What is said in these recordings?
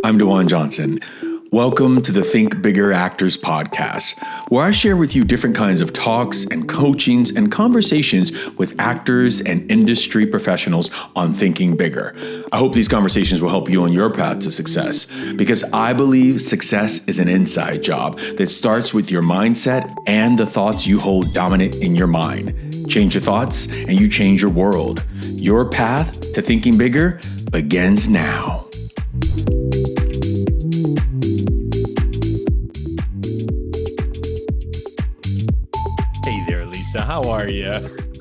I'm DaJuan Johnson. Welcome to the Think Bigger Actors podcast, where I share with you different kinds of talks and coachings and conversations with actors and industry professionals on thinking bigger. I hope these conversations will help you on your path to success, because I believe success is an inside job that starts with your mindset and the thoughts you hold dominant in your mind. Change your thoughts and you change your world. Your path to thinking bigger begins now. How are you?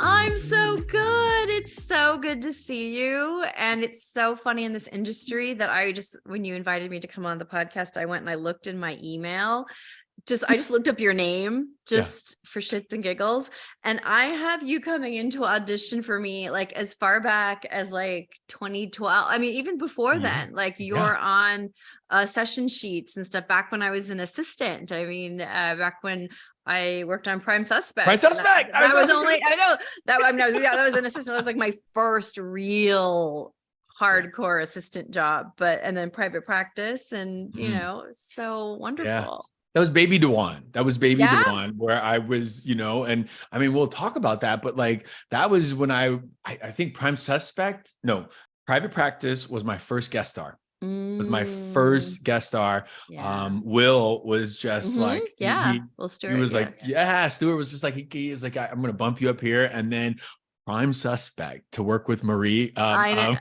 I'm so good. It's so good to see you. And it's so funny in this industry that when you invited me to come on the podcast, I went and I looked in my email. I just looked up your name for shits and giggles. And I have you coming into audition for me like as far back as like 2012. I mean, even before then, like you're on session sheets and stuff back when I was an assistant. I mean, back when I worked on Prime Suspect. That was an assistant. That was like my first real hardcore assistant job, and then private practice and, so wonderful. Yeah. That was Baby DaJuan. DaJuan, where I was, and I mean, we'll talk about that, but like, that was when I think Private Practice was my first guest star. Was my first guest star. Yeah. Will was just like, Stuart, he was like, Stuart was just like, he was like, I'm going to bump you up here. And then Prime Suspect to work with Marie. I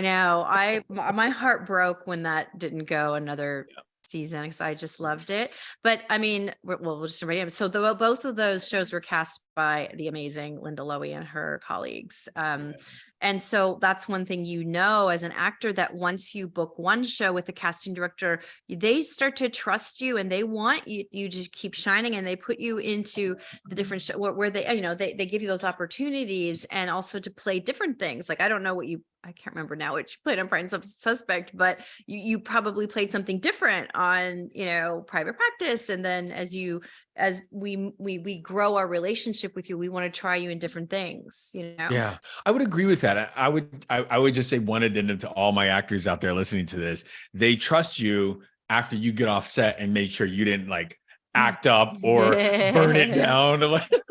know. My heart broke when that didn't go another season because I just loved it. But I mean, we'll just remind him. So both of those shows were cast by the amazing Linda Lowy and her colleagues. And so that's one thing, as an actor, that once you book one show with the casting director, they start to trust you and they want you to keep shining, and they put you into the different show where they give you those opportunities, and also to play different things. Like, I don't know I can't remember now what you played on Prime Suspect, but you probably played something different on, Private Practice. And then as we grow our relationship with you, we want to try you in different things, Yeah, I would agree with that. I would just say one addendum to all my actors out there listening to this. They trust you after you get off set and make sure you didn't like act up or burn it down.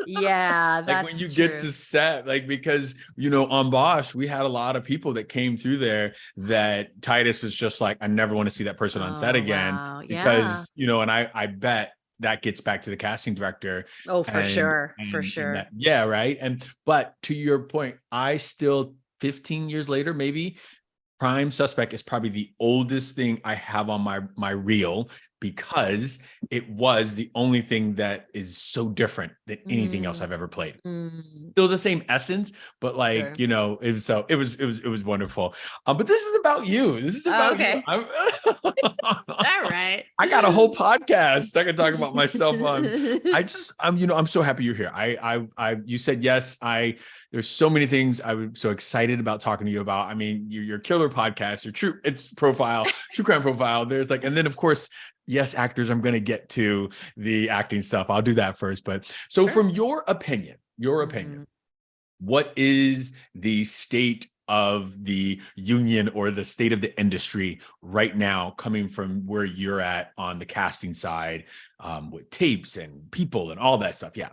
Yeah, that's like when you get to set, like, because, on Bosch, we had a lot of people that came through there that Titus was just like, I never want to see that person on set again. Wow. Because, and I bet that gets back to the casting director. Oh, for sure. Right. But to your point, I still 15 years later, maybe Prime Suspect is probably the oldest thing I have on my reel, because it was the only thing that is so different than anything else I've ever played. Still the same essence, but like, sure. It was wonderful. But this is about you. This is about you. All right. I got a whole podcast I can talk about myself on. I'm so happy you're here. You said yes. There's so many things I'm so excited about talking to you about. I mean, your killer podcast, your true crime profile. There's like, and then of course, yes, actors, I'm going to get to the acting stuff. I'll do that first. But so from your opinion, what is the state of the union or the state of the industry right now, coming from where you're at on the casting side, with tapes and people and all that stuff? Yeah.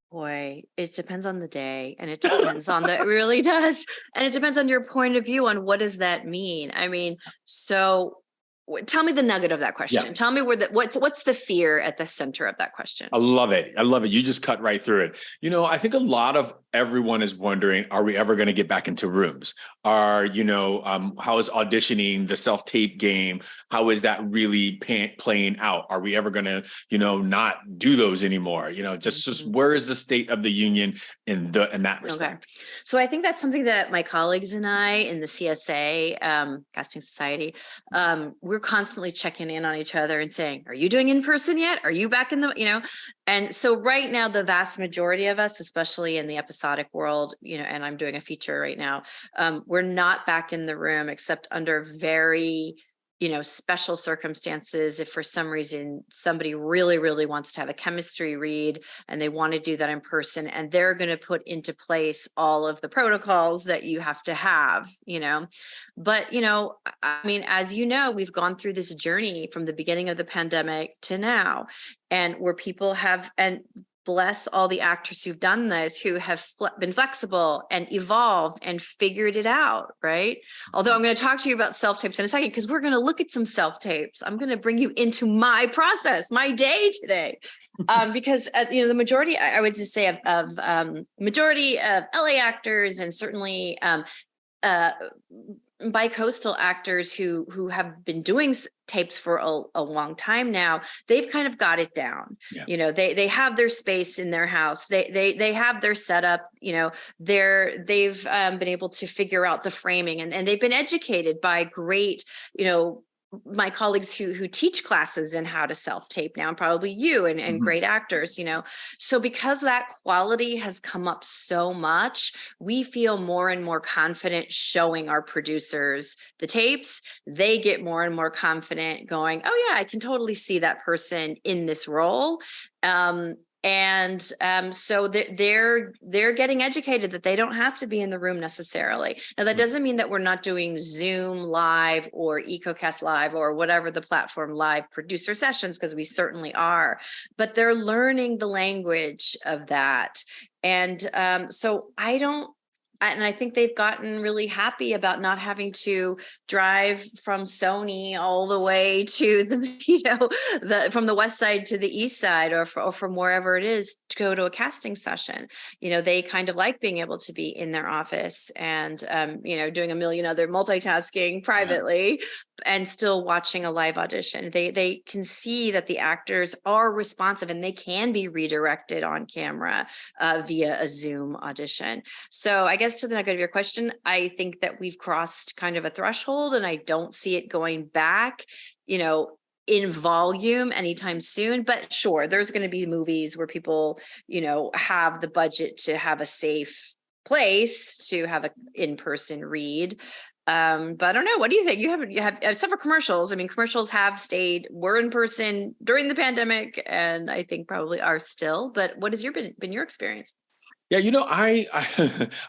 Boy, it depends on the day, and it depends it really does. And it depends on your point of view on what does that mean? I mean, so tell me the nugget of that question. Yeah. Tell me what's the fear at the center of that question? I love it. You just cut right through it. I think a lot of everyone is wondering, are we ever going to get back into rooms? How is auditioning, the self-tape game? How is that really playing out? Are we ever going to, not do those anymore? Just where is the state of the union in that respect? Okay. So I think that's something that my colleagues and I in the CSA, Casting Society, we're constantly checking in on each other and saying, are you doing in person yet? Are you back in and so right now, the vast majority of us, especially in the episodic world, and I'm doing a feature right now, we're not back in the room except under very special circumstances, if for some reason somebody really, really wants to have a chemistry read and they want to do that in person, and they're going to put into place all of the protocols that you have to have, But, I mean, as you know, we've gone through this journey from the beginning of the pandemic to now, and where people have, and bless all the actors who've done this, who have been flexible and evolved and figured it out, right? Although I'm going to talk to you about self-tapes in a second, because we're going to look at some self-tapes. I'm going to bring you into my process, my day today. Because, the majority, I would just say of majority of LA actors, and certainly bi-coastal actors who have been doing tapes for a long time now, they've kind of got it down. Yeah. They have their space in their house. They have their setup. They've been able to figure out the framing, and they've been educated by great, my colleagues who teach classes in how to self-tape now, and probably you and great actors, So because that quality has come up so much, we feel more and more confident showing our producers the tapes. They get more and more confident going, oh yeah, I can totally see that person in this role. So they're getting educated that they don't have to be in the room necessarily. Now, that doesn't mean that we're not doing Zoom live or EcoCast live or whatever the platform live producer sessions, because we certainly are, but they're learning the language of that. And so I think they've gotten really happy about not having to drive from Sony all the way to from the west side to the east side, or from wherever it is, to go to a casting session. They kind of like being able to be in their office and, doing a million other multitasking privately, and still watching a live audition. They can see that the actors are responsive, and they can be redirected on camera via a Zoom audition. So I guess to the nugget of your question, I think that we've crossed kind of a threshold, and I don't see it going back, in volume anytime soon. But sure, there's going to be movies where people, have the budget to have a safe place to have an in-person read. But I don't know. What do you think? You have, except for commercials. I mean, commercials were in person during the pandemic, and I think probably are still. But what has been your experience? Yeah, I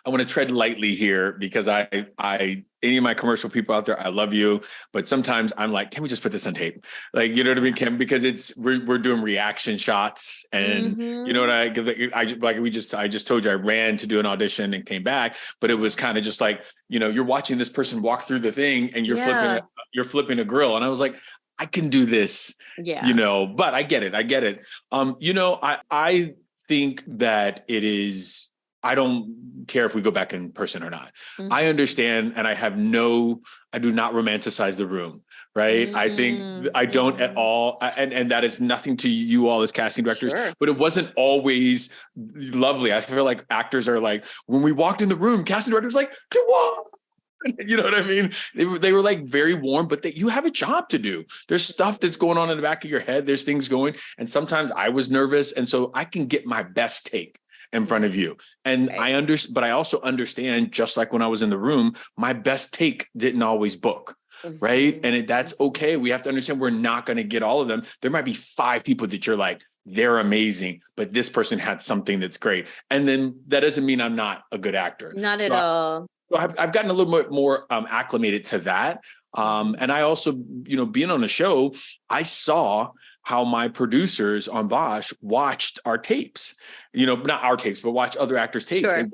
I want to tread lightly here, because I any of my commercial people out there, I love you, but sometimes I'm like, can we just put this on tape? Like, you know what I mean, Kim? Because we're doing reaction shots, and you know what I just told you, I ran to do an audition and came back, but it was kind of just like, you're watching this person walk through the thing, and you're flipping a grill, and I was like, I can do this, but I get it. I think that I don't care if we go back in person or not. I understand, and I do not romanticize the room, right? I think I don't at all. And that is nothing to you all as casting directors, but it wasn't always lovely. I feel like actors are like, when we walked in the room, casting directors like, DaJuan. You know what I mean? They were like very warm, but you have a job to do. There's stuff that's going on in the back of your head. There's things going. And sometimes I was nervous. And so I can get my best take in front of you. And but I also understand, just like when I was in the room, my best take didn't always book. Right. And that's okay. We have to understand we're not going to get all of them. There might be 5 people that you're like, they're amazing, but this person had something that's great. And then that doesn't mean I'm not a good actor. Not at all. So I've gotten a little bit more acclimated to that. And I also, being on the show, I saw how my producers on Bosch watched our tapes, not our tapes, but watch other actors' tapes. Sure.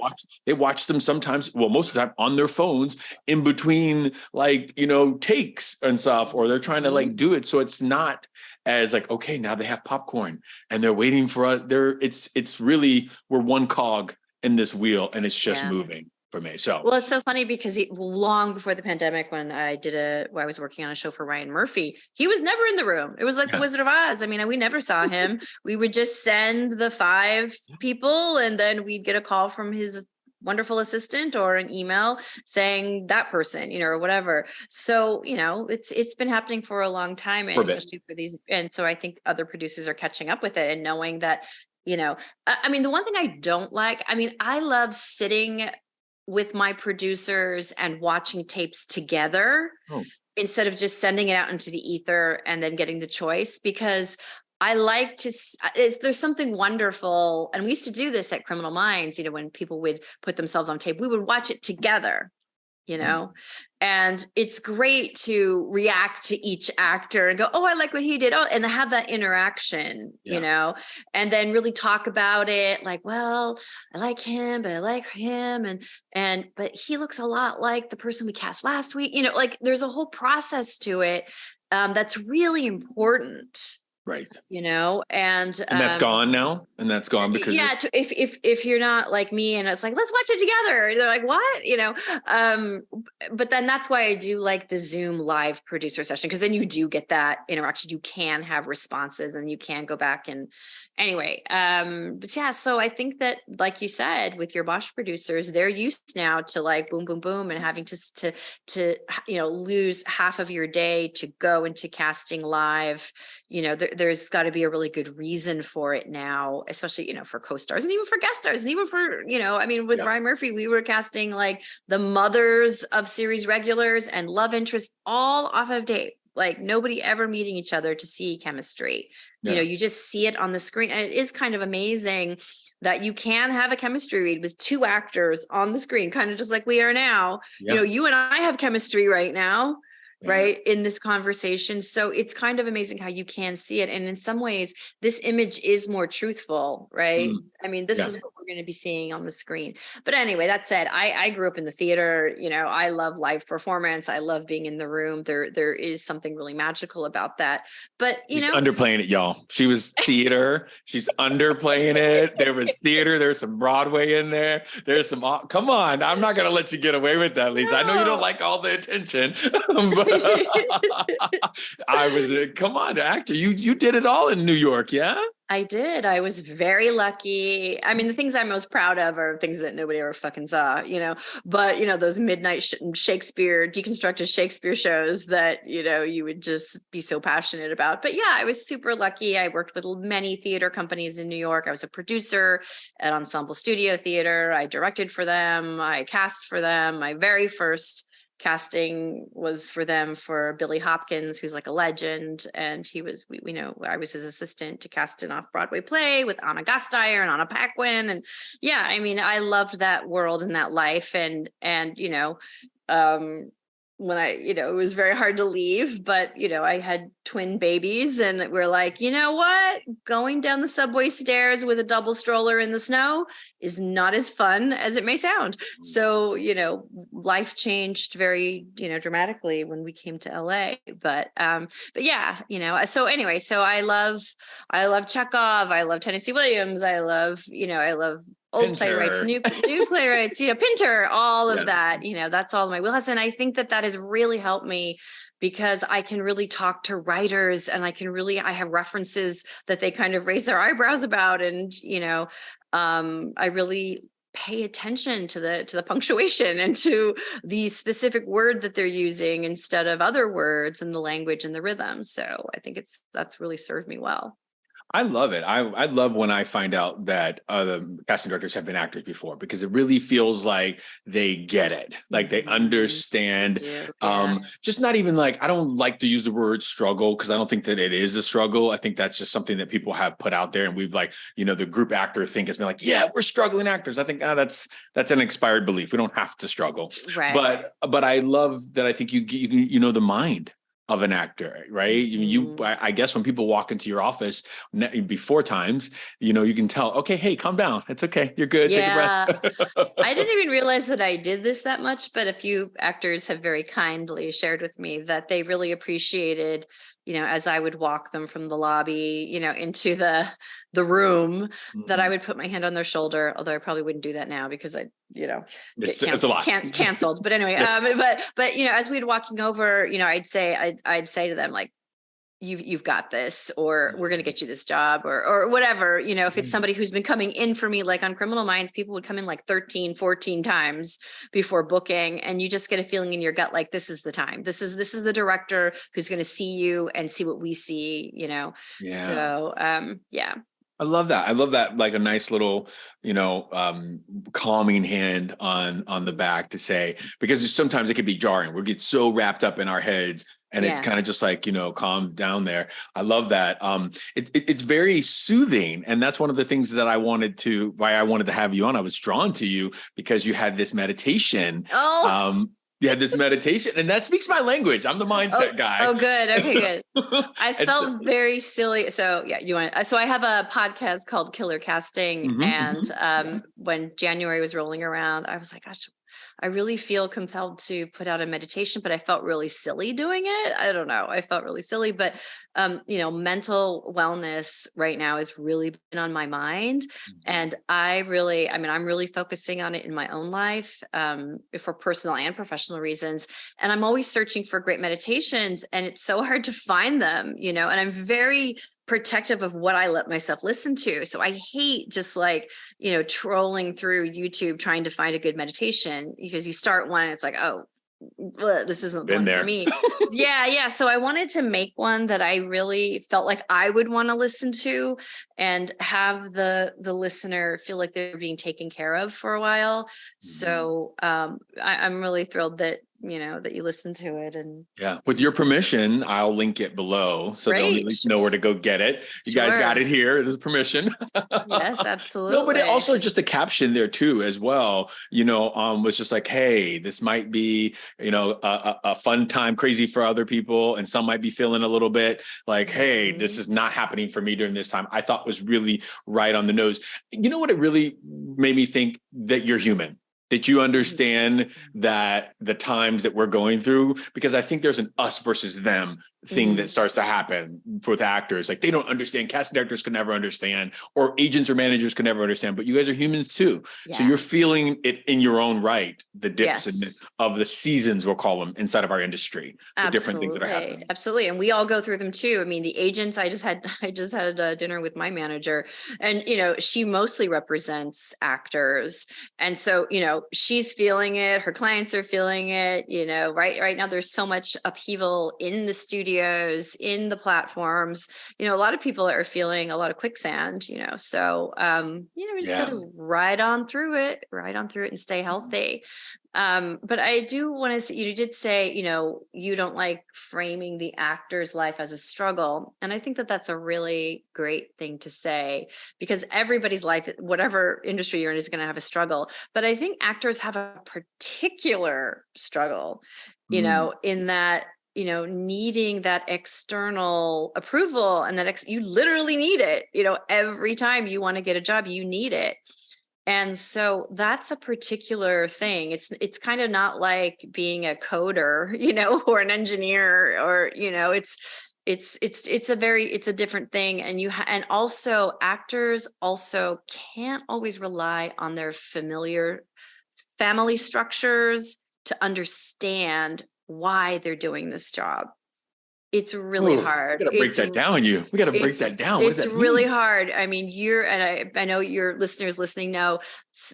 They watch them sometimes, well, most of the time on their phones in between, like, takes and stuff, or they're trying to like do it. So it's not as like, okay, now they have popcorn and they're waiting for us. It's really, we're one cog in this wheel, and it's just moving. For me. Well, it's so funny because long before the pandemic, when I was working on a show for Ryan Murphy, he was never in the room. It was like the Wizard of Oz. I mean, we never saw him. We would just send the 5 people, and then we'd get a call from his wonderful assistant or an email saying that person, or whatever. So, it's been happening for a long time, and especially for these. And so I think other producers are catching up with it and knowing that, I mean, the one thing I don't like, I love sitting with my producers and watching tapes together. instead of just sending it out into the ether and then getting the choice, because I like to, there's something wonderful. And we used to do this at Criminal Minds, when people would put themselves on tape, we would watch it together, and it's great to react to each actor and go, oh, I like what he did. Oh, and have that interaction, and then really talk about it. Like, well, I like him, but I like him. But he looks a lot like the person we cast last week, like there's a whole process to it. That's really important. Right. And that's gone now. And that's gone because if you're not like me and it's like, let's watch it together. They're like, what? But then that's why I do like the Zoom live producer session, because then you do get that interaction. You can have responses and you can go back and anyway. But yeah, so I think that, like you said, with your Bosch producers, they're used now to like boom, boom, boom, and having to lose half of your day to go into casting live. There's got to be a really good reason for it now, especially, for co-stars and even for guest stars and even for, with Ryan Murphy, we were casting like the mothers of series regulars and love interests all off of tape, like nobody ever meeting each other to see chemistry. You just see it on the screen. And it is kind of amazing that you can have a chemistry read with two actors on the screen, kind of just like we are now. You and I have chemistry right now. Right, in this conversation. So it's kind of amazing how you can see it. And in some ways, this image is more truthful, right? This is what we're going to be seeing on the screen. But anyway, that said, I grew up in the theater. I love live performance. I love being in the room. There is something really magical about that. But she's underplaying it, y'all. She was theater. She's underplaying it. There was theater. There's some Broadway in there. There's some. Come on, I'm not going to let you get away with that, Lisa. No. I know you don't like all the attention, but I was come on, actor. You did it all in New York, yeah? I did. I was very lucky. The things I'm most proud of are things that nobody ever fucking saw, but those midnight Shakespeare, deconstructed Shakespeare shows that, you would just be so passionate about. But yeah, I was super lucky. I worked with many theater companies in New York. I was a producer at Ensemble Studio Theater. I directed for them. I cast for them. My very first casting was for them for Billy Hopkins, who's like a legend. And he was, I was his assistant to cast an off-Broadway play with Anna Gasteyer and Anna Paquin. And yeah, I loved that world and that life. And when I, it was very hard to leave, but, I had twin babies and we're like, what? Going down the subway stairs with a double stroller in the snow is not as fun as it may sound. So, life changed very, dramatically when we came to LA, but yeah, so anyway, so I love Chekhov. I love Tennessee Williams. I love old Pinter. Playwrights, new playwrights, Pinter, all of that, that's all my wheelhouse. And I think that has really helped me because I can really talk to writers and I have references that they kind of raise their eyebrows about. And, I really pay attention to the punctuation and to the specific word that they're using instead of other words and the language and the rhythm. So I think that's really served me well. I love it. I love when I find out that the casting directors have been actors before, because it really feels like they get it, like they understand. Just not even like, I don't like to use the word struggle because I don't think that it is a struggle. I think that's just something that people have put out there, and we've like, the group actor thing has been like, yeah, we're struggling actors. I think that's an expired belief. We don't have to struggle, right? But I love that. I think you know the mind of an actor, right? I guess when people walk into your office before times, you can tell, okay, hey, calm down. It's okay. You're good. Yeah. Take a breath. I didn't even realize that I did this that much, but a few actors have very kindly shared with me that they really appreciated, as I would walk them from the lobby, into the room, that I would put my hand on their shoulder, although I probably wouldn't do that now because I, it's a lot. Canceled. But anyway, but as we'd walking over, I'd say to them like, you've got this, or we're going to get you this job, or whatever, if it's somebody who's been coming in for me, like on Criminal Minds, people would come in like 13, 14 times before booking. And you just get a feeling in your gut, like, this is the time, this is the director who's going to see you and see what we see, So, yeah. I love that. I love that, like a nice little, calming hand on the back to say, because sometimes it could be jarring. We get so wrapped up in our heads, and it's Yeah. kind of just like, calm down there. I love that. It's very soothing. And that's one of the things that why I wanted to have you on. I was drawn to you because you had this meditation. Oh, You had this meditation, and that speaks my language. I'm the mindset guy. oh, good. Okay, good. I And so- felt very silly. So yeah, so I have a podcast called Killer Casting. Mhm, And mhm. when January was rolling around, I was like, gosh, I really feel compelled to put out a meditation, but I felt really silly doing it. I don't know. I felt really silly, but mental wellness right now has really been on my mind. And I'm really focusing on it in my own life, for personal and professional reasons. And I'm always searching for great meditations, and it's so hard to find them, and I'm very protective of what I let myself listen to. So I hate just like, trolling through YouTube trying to find a good meditation, because you start one and it's like, oh, this isn't Been one for there. me. Yeah. So I wanted to make one that I really felt like I would want to listen to, and have the listener feel like they're being taken care of for a while. So I'm really thrilled that that you listen to it. And Yeah. With your permission, I'll link it below so they'll at great. least know where to go get it. You guys got Sure. it here. There's permission. Yes, No, but it absolutely. also just a caption there too, as well, was just like, hey, this might be, a fun time, crazy for other people. And some might be feeling a little bit like, hey, this Mhm. is not happening for me during this time. I thought was really right on the nose. You know what? It really made me think that you're human, that you understand that the times that we're going through, because I think there's an us versus them thing that Mhm. starts to happen with actors. Like, they don't understand, casting directors can never understand, or agents or managers can never understand, but you guys are humans too. So Yeah. you're feeling it in your own right, the dips Yes. of the seasons, we'll call them, inside of our industry, the different things that are Absolutely. happening. Absolutely. And we all go through them too. I mean, the agents, I just had dinner with my manager, and, she mostly represents actors. And so, she's feeling it. Her clients are feeling it, right now there's so much upheaval in the studios, in the platforms. A lot of people are feeling a lot of quicksand, so, we just got Yeah. to ride on through it and stay healthy. But I do want to say, you did say, you don't like framing the actor's life as a struggle. And I think that that's a really great thing to say, because everybody's life, whatever industry you're in, is going to have a struggle. But I think actors have a particular struggle, Mm. in that, needing that external approval, and that you literally need it, every time you want to get a job, you need it. And so that's a particular thing. It's kind of not like being a coder, or an engineer, or, it's a different thing. And and also actors also can't always rely on their familiar family structures to understand why they're doing this job. It's really Ooh, we hard. got to break that down. We got to break It's that down. What does it's that really mean? hard. I mean, I know your listeners listening know,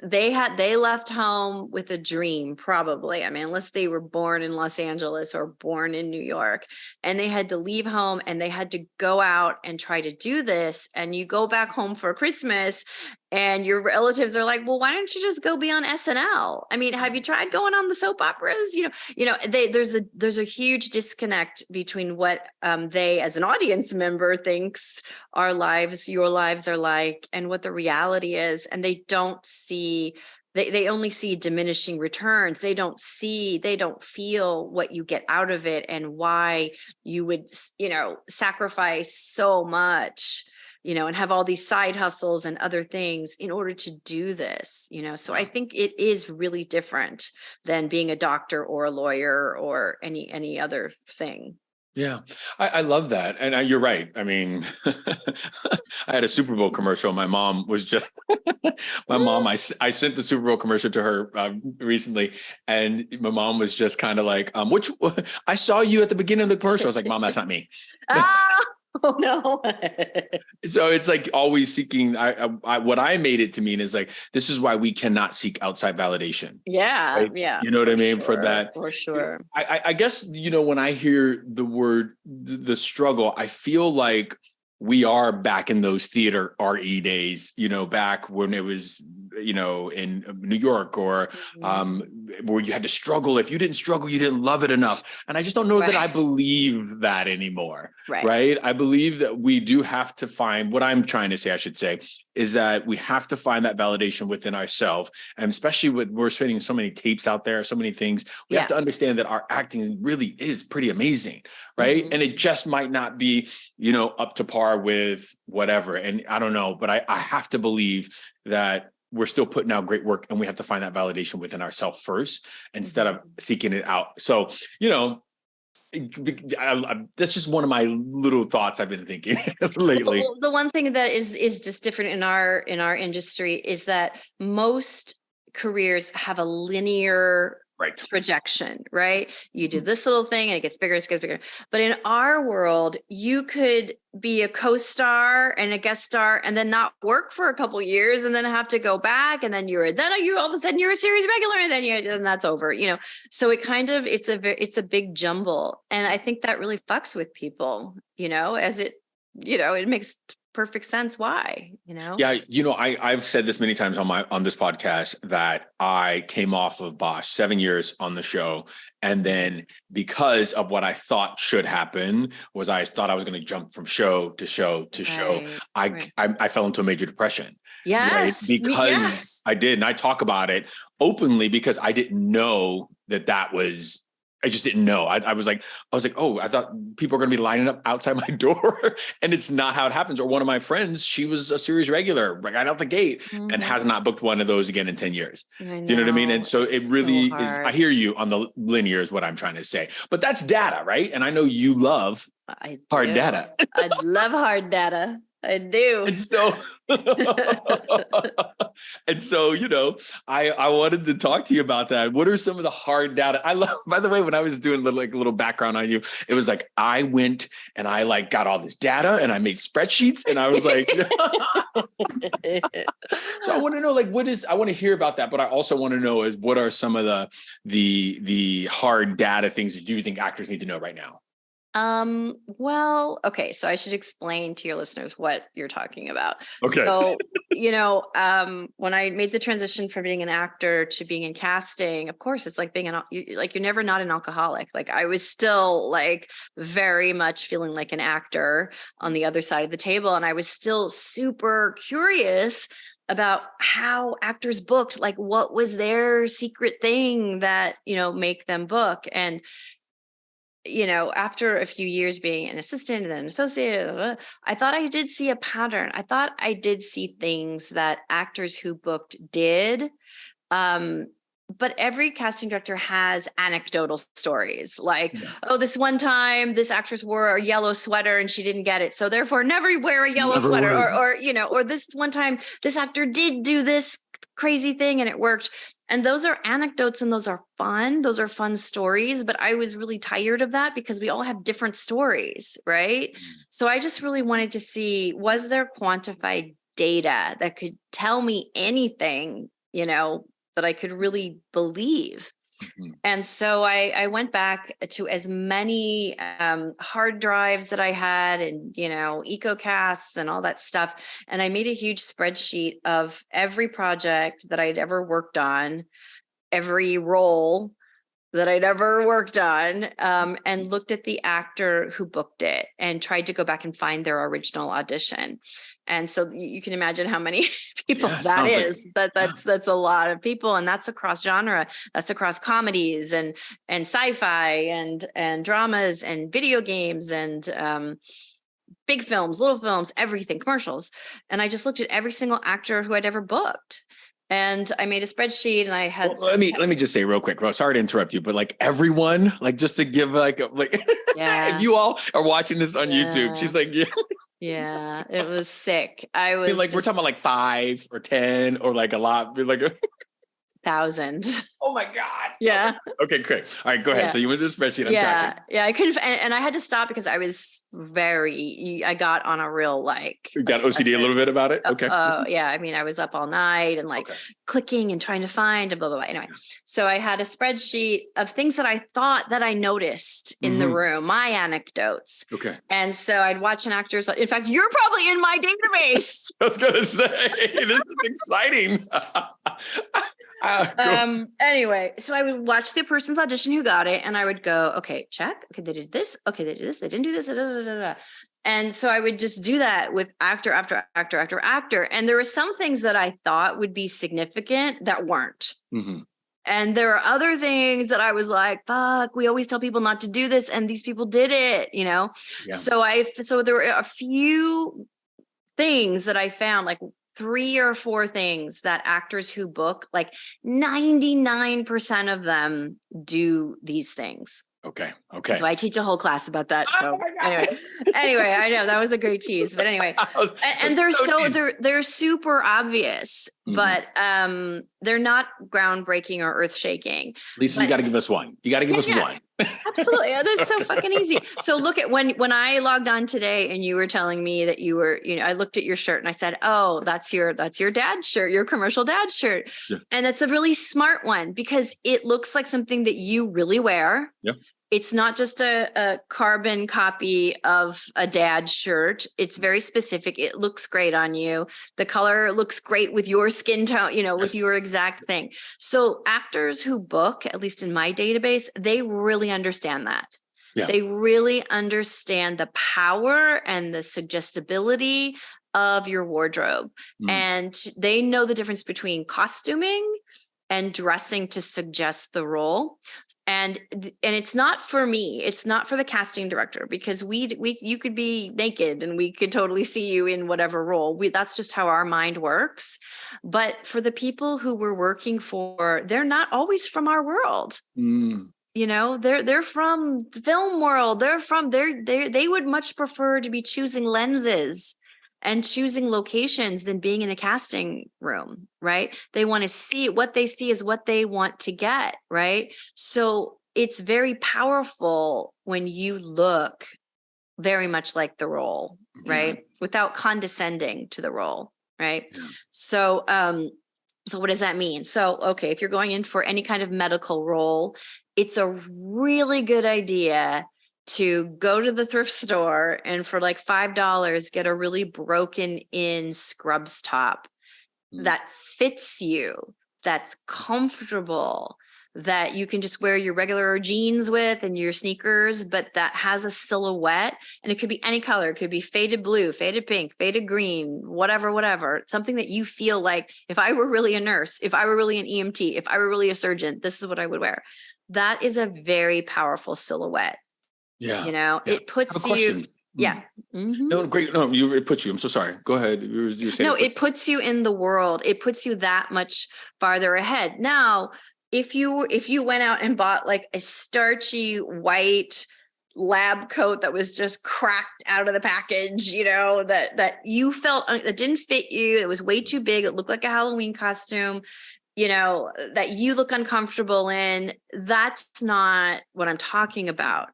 they left home with a dream, probably. I mean, unless they were born in Los Angeles or born in New York, and they had to leave home and they had to go out and try to do this. And you go back home for Christmas, and your relatives are like, well, why don't you just go be on SNL? I mean, have you tried going on the soap operas? There's a huge disconnect between what they, as an audience member, thinks your lives are like, and what the reality is. And they don't see, they only see diminishing returns. They don't feel what you get out of it, and why you would, sacrifice so much, and have all these side hustles and other things in order to do this, so I think it is really different than being a doctor or a lawyer or any other thing. Yeah, I love that. And you're right. I mean, I had a Super Bowl commercial. My mom was just, my mom, I sent the Super Bowl commercial to her recently. And my mom was just kind of like, I saw you at the beginning of the commercial. I was like, Mom, that's not me. Ah, oh no. So it's like always seeking. What I made it to mean is like, this is why we cannot seek outside validation. Yeah, Right? yeah, You know what I mean? For sure, that, for sure. I guess, when I hear the word, the struggle, I feel like we are back in those theater RE days, back when it was, in New York or where you had to struggle. If you didn't struggle, you didn't love it enough. And I just don't know that I believe that anymore. Right. I believe that we do have to find, what I'm trying to say, I should say, is that we have to find that validation within ourselves. And especially with, we're spending so many tapes out there, so many things, we have to understand that our acting really is pretty amazing. Right. And it just might not be, up to par with whatever. And I don't know, but I have to believe that we're still putting out great work, and we have to find that validation within ourselves first instead of seeking it out. So, that's just one of my little thoughts I've been thinking lately. Well, the one thing that is just different in our industry is that most careers have a linear projection, right? You do this little thing and it gets bigger, it gets bigger. But in our world, you could be a co-star and a guest star and then not work for a couple of years and then have to go back. And then you all of a sudden you're a series regular and then that's over, So it kind of, it's a big jumble. And I think that really fucks with people, as it makes perfect sense why. Yeah, I've said this many times on this podcast that I came off of Bosch 7 years on the show, and then because of what I thought should happen was I thought I was going to jump from show to show to show. I fell into a major depression. Yes, because I did, and I talk about it openly because I didn't know that was. I just didn't know. I was like, oh, I thought people are going to be lining up outside my door, and it's not how it happens. Or one of my friends, she was a series regular right out the gate and has not booked one of those again in 10 years. Do you know what I mean? And so it really is, I hear you on the linear is what I'm trying to say, but that's data, right? And I know you love hard data. I love hard data. I do. And so, I wanted to talk to you about that. What are some of the hard data? I love, by the way, when I was doing a little background on you, it was like, I went and I got all this data and I made spreadsheets and I was like, so I want to know, I want to hear about that, but I also want to know what are some of the hard data things that you think actors need to know right now? Well, okay. So I should explain to your listeners what you're talking about. Okay. So, when I made the transition from being an actor to being in casting, of course, it's like you're never not an alcoholic. Like I was still very much feeling like an actor on the other side of the table. And I was still super curious about how actors booked, what was their secret thing that, make them book. And after a few years being an assistant and then an associate, I thought I did see a pattern. I thought I did see things that actors who booked did. But every casting director has anecdotal stories oh, this one time this actress wore a yellow sweater and she didn't get it, so therefore never wear a yellow sweater. Or this one time this actor did do this crazy thing and it worked. And those are anecdotes and those are fun. Those are fun stories. But I was really tired of that because we all have different stories, right? So I just really wanted to see, was there quantified data that could tell me anything, that I could really believe? And so I went back to as many hard drives that I had and, EcoCasts and all that stuff. And I made a huge spreadsheet of every project that I'd ever worked on, every role that I'd ever worked on, and looked at the actor who booked it and tried to go back and find their original audition. And so you can imagine how many people that is. That's a lot of people, and that's across genre. That's across comedies and sci-fi and dramas and video games and big films, little films, everything, commercials. And I just looked at every single actor who I'd ever booked. And I made a spreadsheet and I had. Well, let me just say real quick. Well, sorry to interrupt you, but everyone, just to give if you all are watching this on YouTube, she's like, yeah, it was sick. I was we're talking about 5 or 10 or a lot. thousand. Oh my God. Yeah. Okay, great. All right, go ahead. Yeah. So you went to the spreadsheet. I'm tracking. Yeah. I couldn't, and I had to stop because I was I got on a real You got OCD a little bit about it? Okay. Yeah. I mean, I was up all night and like clicking and trying to find and blah, blah, blah. Anyway, so I had a spreadsheet of things that I thought that I noticed in the room, my anecdotes. Okay. And so I'd watch an actor's, in fact, you're probably in my database. I was going to say, this is exciting. Cool. Anyway, so I would watch the person's audition who got it and I would go, okay, check. Okay, they did this. Okay, they did this. They didn't do this. Da, da, da, da, da. And so I would just do that with actor after actor after actor. And there were some things that I thought would be significant that weren't. And there are other things that I was like, fuck, we always tell people not to do this. And these people did it, you know? Yeah. So there were a few things that I found, like 3 or 4 things that actors who book, like 99% of them do these things. Okay. So I teach a whole class about that. So anyway, I know that was a great tease, but anyway, and they're super obvious, but they're not groundbreaking or earth shaking. Lisa, you got to give us one. You got to give us one. Absolutely. That's so fucking easy. So look at when I logged on today and you were telling me that you were, I looked at your shirt and I said, oh, that's your dad's shirt, your commercial dad shirt. Yeah. And that's a really smart one because it looks like something that you really wear. Yeah. It's not just a carbon copy of a dad shirt. It's very specific. It looks great on you. The color looks great with your skin tone, with your exact thing. So actors who book, at least in my database, they really understand that. Yeah. They really understand the power and the suggestibility of your wardrobe. And they know the difference between costuming and dressing to suggest the role. And it's not for me. It's not for the casting director because you could be naked and we could totally see you in whatever role. That's just how our mind works. But for the people who we're working for, they're not always from our world. They're from the film world. They would much prefer to be choosing lenses and choosing locations than being in a casting room, right? They want to see what they see is what they want to get, right? So it's very powerful when you look very much like the role, right? Without condescending to the role, right? Yeah. So what does that mean? So, okay, if you're going in for any kind of medical role, it's a really good idea to go to the thrift store and for like $5 get a really broken in scrubs top that fits you, that's comfortable, that you can just wear your regular jeans with and your sneakers, but that has a silhouette. And it could be any color. It could be faded blue, faded pink, faded green, whatever, something that you feel like, if I were really a nurse, if I were really an EMT, if I were really a surgeon, this is what I would wear. That is a very powerful silhouette. Yeah. It puts you. Yeah. No, great. No, it puts you. I'm so sorry. Go ahead. You're saying no, it puts you in the world. It puts you that much farther ahead. Now, if you went out and bought like a starchy white lab coat that was just cracked out of the package, that you felt that didn't fit you, it was way too big, it looked like a Halloween costume, that you look uncomfortable in, that's not what I'm talking about,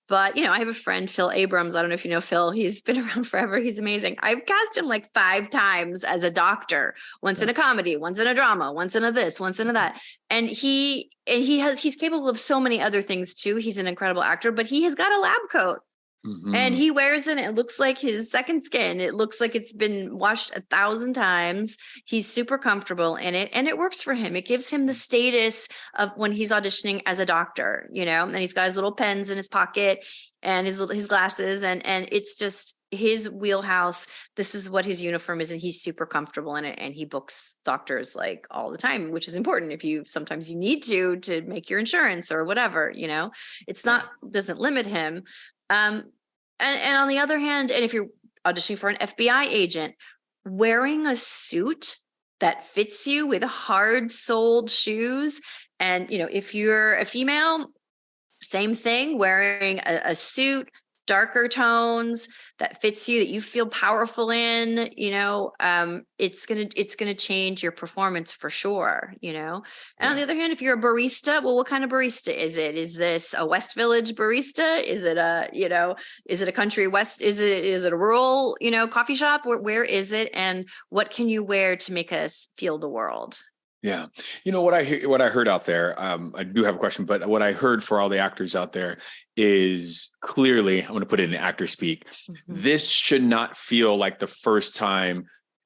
But, I have a friend, Phil Abrams. I don't know if you know Phil. He's been around forever. He's amazing. I've cast him like 5 times as a doctor, once in a comedy, once in a drama, once in a this, once in a that. And he's capable of so many other things too. He's an incredible actor, but he has got a lab coat. And he wears it. It looks like his second skin. It looks like it's been washed 1,000 times. He's super comfortable in it and it works for him. It gives him the status of when he's auditioning as a doctor, and he's got his little pens in his pocket and his glasses and it's just his wheelhouse. This is what his uniform is and he's super comfortable in it. And he books doctors like all the time, which is important sometimes you need to make your insurance or whatever, it's not, doesn't limit him. And on the other hand, and if you're auditioning for an FBI agent, wearing a suit that fits you with hard-soled shoes, and if you're a female, same thing, wearing a suit darker tones that fits you, that you feel powerful in, it's gonna change your performance for sure, And on the other hand, if you're a barista, well, what kind of barista is it? Is this a West Village barista? Is it is it a country West? Is it a rural, coffee shop? Where is it? And what can you wear to make us feel the world? Yeah. What I heard out there, I do have a question, but what I heard for all the actors out there is clearly, I'm going to put it in actor speak. Mm-hmm. This should not feel like the first time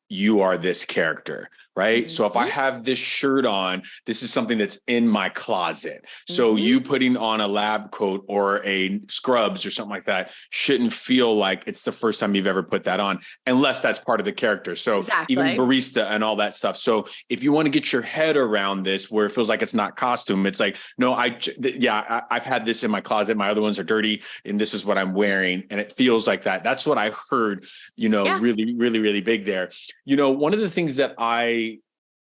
you are this character, right? Mm-hmm. So if I have this shirt on, this is something that's in my closet. So Mm-hmm. you putting on a lab coat or a scrubs or something like that shouldn't feel like it's the first time you've ever put that on, unless that's part of the character. So Exactly. even barista and all that stuff. So if you want to get your head around this, where it feels like it's not costume, it's like, no, I've had this in my closet. My other ones are dirty and this is what I'm wearing. And it feels like that. That's what I heard, really, really, really big there. One of the things that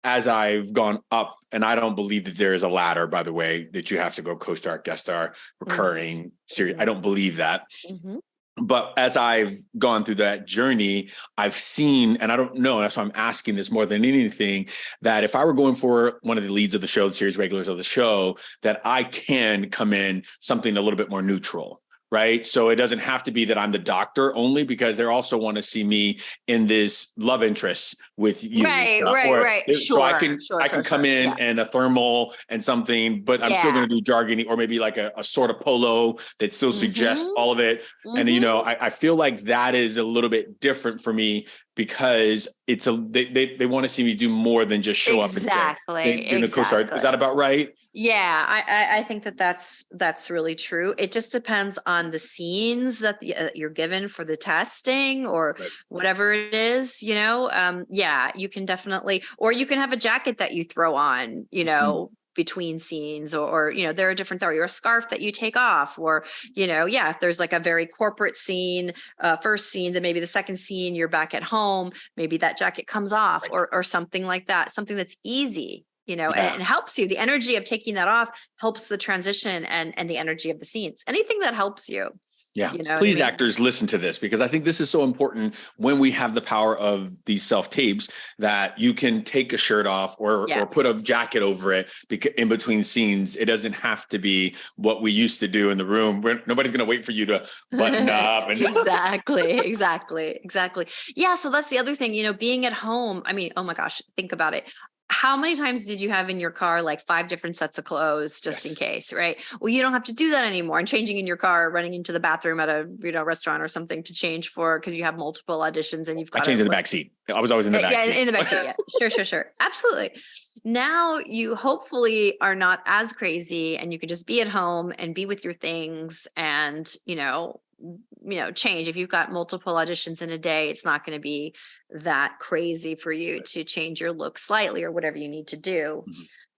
as I've gone up, and I don't believe that there is a ladder, by the way, that you have to go co-star, guest star, recurring series. I don't believe that. Mm-hmm. But as I've gone through that journey, I've seen, and I don't know, that's why I'm asking this more than anything, that if I were going for one of the leads of the show, the series regulars of the show, that I can come in something a little bit more neutral. Right. So it doesn't have to be that I'm the doctor only, because they also want to see me in this love interest with you. Right. So I can come in and a thermal and something, but I'm still going to do jargony, or maybe like a sort of polo that still suggests all of it. And, I feel like that is a little bit different for me, because it's they want to see me do more than just show up and say, co-star. Is that about right? Yeah, I think that's really true. It just depends on the scenes that you're given for the testing or whatever it is, you can definitely, or you can have a jacket that you throw on, between scenes, or there are different, or a scarf that you take off, or if there's like a very corporate scene, first scene, then maybe the second scene you're back at home, maybe that jacket comes off, or something like that, something that's easy, and it helps you. The energy of taking that off helps the transition and the energy of the scenes. Anything that helps you. Yeah. Please, actors, listen to this, because I think this is so important when we have the power of these self-tapes, that you can take a shirt off or put a jacket over it, because in between scenes, it doesn't have to be what we used to do in the room where nobody's going to wait for you to button up. And Exactly. Yeah. So that's the other thing, being at home. I mean, oh my gosh, think about it. How many times did you have in your car like 5 different sets of clothes just in case, right? Well, you don't have to do that anymore. And changing in your car, running into the bathroom at a restaurant or something to change for, because you have multiple auditions and you've got. I changed in the back seat. I was always in the back seat. Yeah, in the back seat. Yeah, sure, absolutely. Now you hopefully are not as crazy, and you can just be at home and be with your things, and change. If you've got multiple auditions in a day, it's not going to be that crazy for you to change your look slightly or whatever you need to do.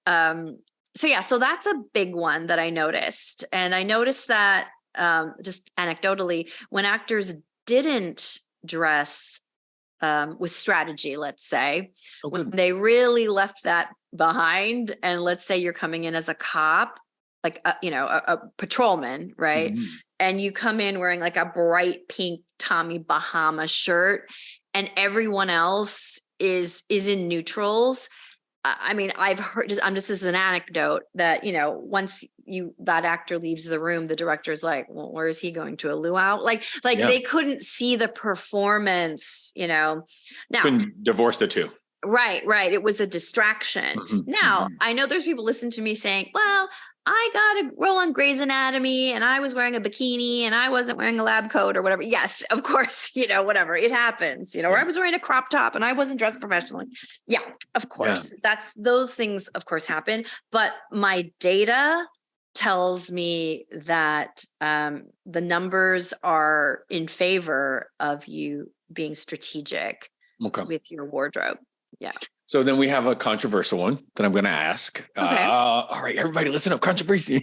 So that's a big one that I noticed. And I noticed that just anecdotally, when actors didn't dress with strategy, let's say, when they really left that behind, and let's say you're coming in as a cop, like a patrolman, right? Mm-hmm. And you come in wearing like a bright pink Tommy Bahama shirt, and everyone else is in neutrals. I mean, I've heard, just this is an anecdote, that once that actor leaves the room, the director's like, well, where is he going, to a luau? Like they couldn't see the performance, Now couldn't divorce the two. Right. It was a distraction. Mm-hmm. Now, I know there's people listening to me saying, well, I got a role on Grey's Anatomy and I was wearing a bikini and I wasn't wearing a lab coat or whatever. Yes, of course, whatever, it happens, or I was wearing a crop top and I wasn't dressed professionally. Yeah, of course. Those things, of course, happen. But my data tells me that the numbers are in favor of you being strategic with your wardrobe. Yeah. So then we have a controversial one that I'm going to ask. Okay. All right, everybody, listen up. Controversy.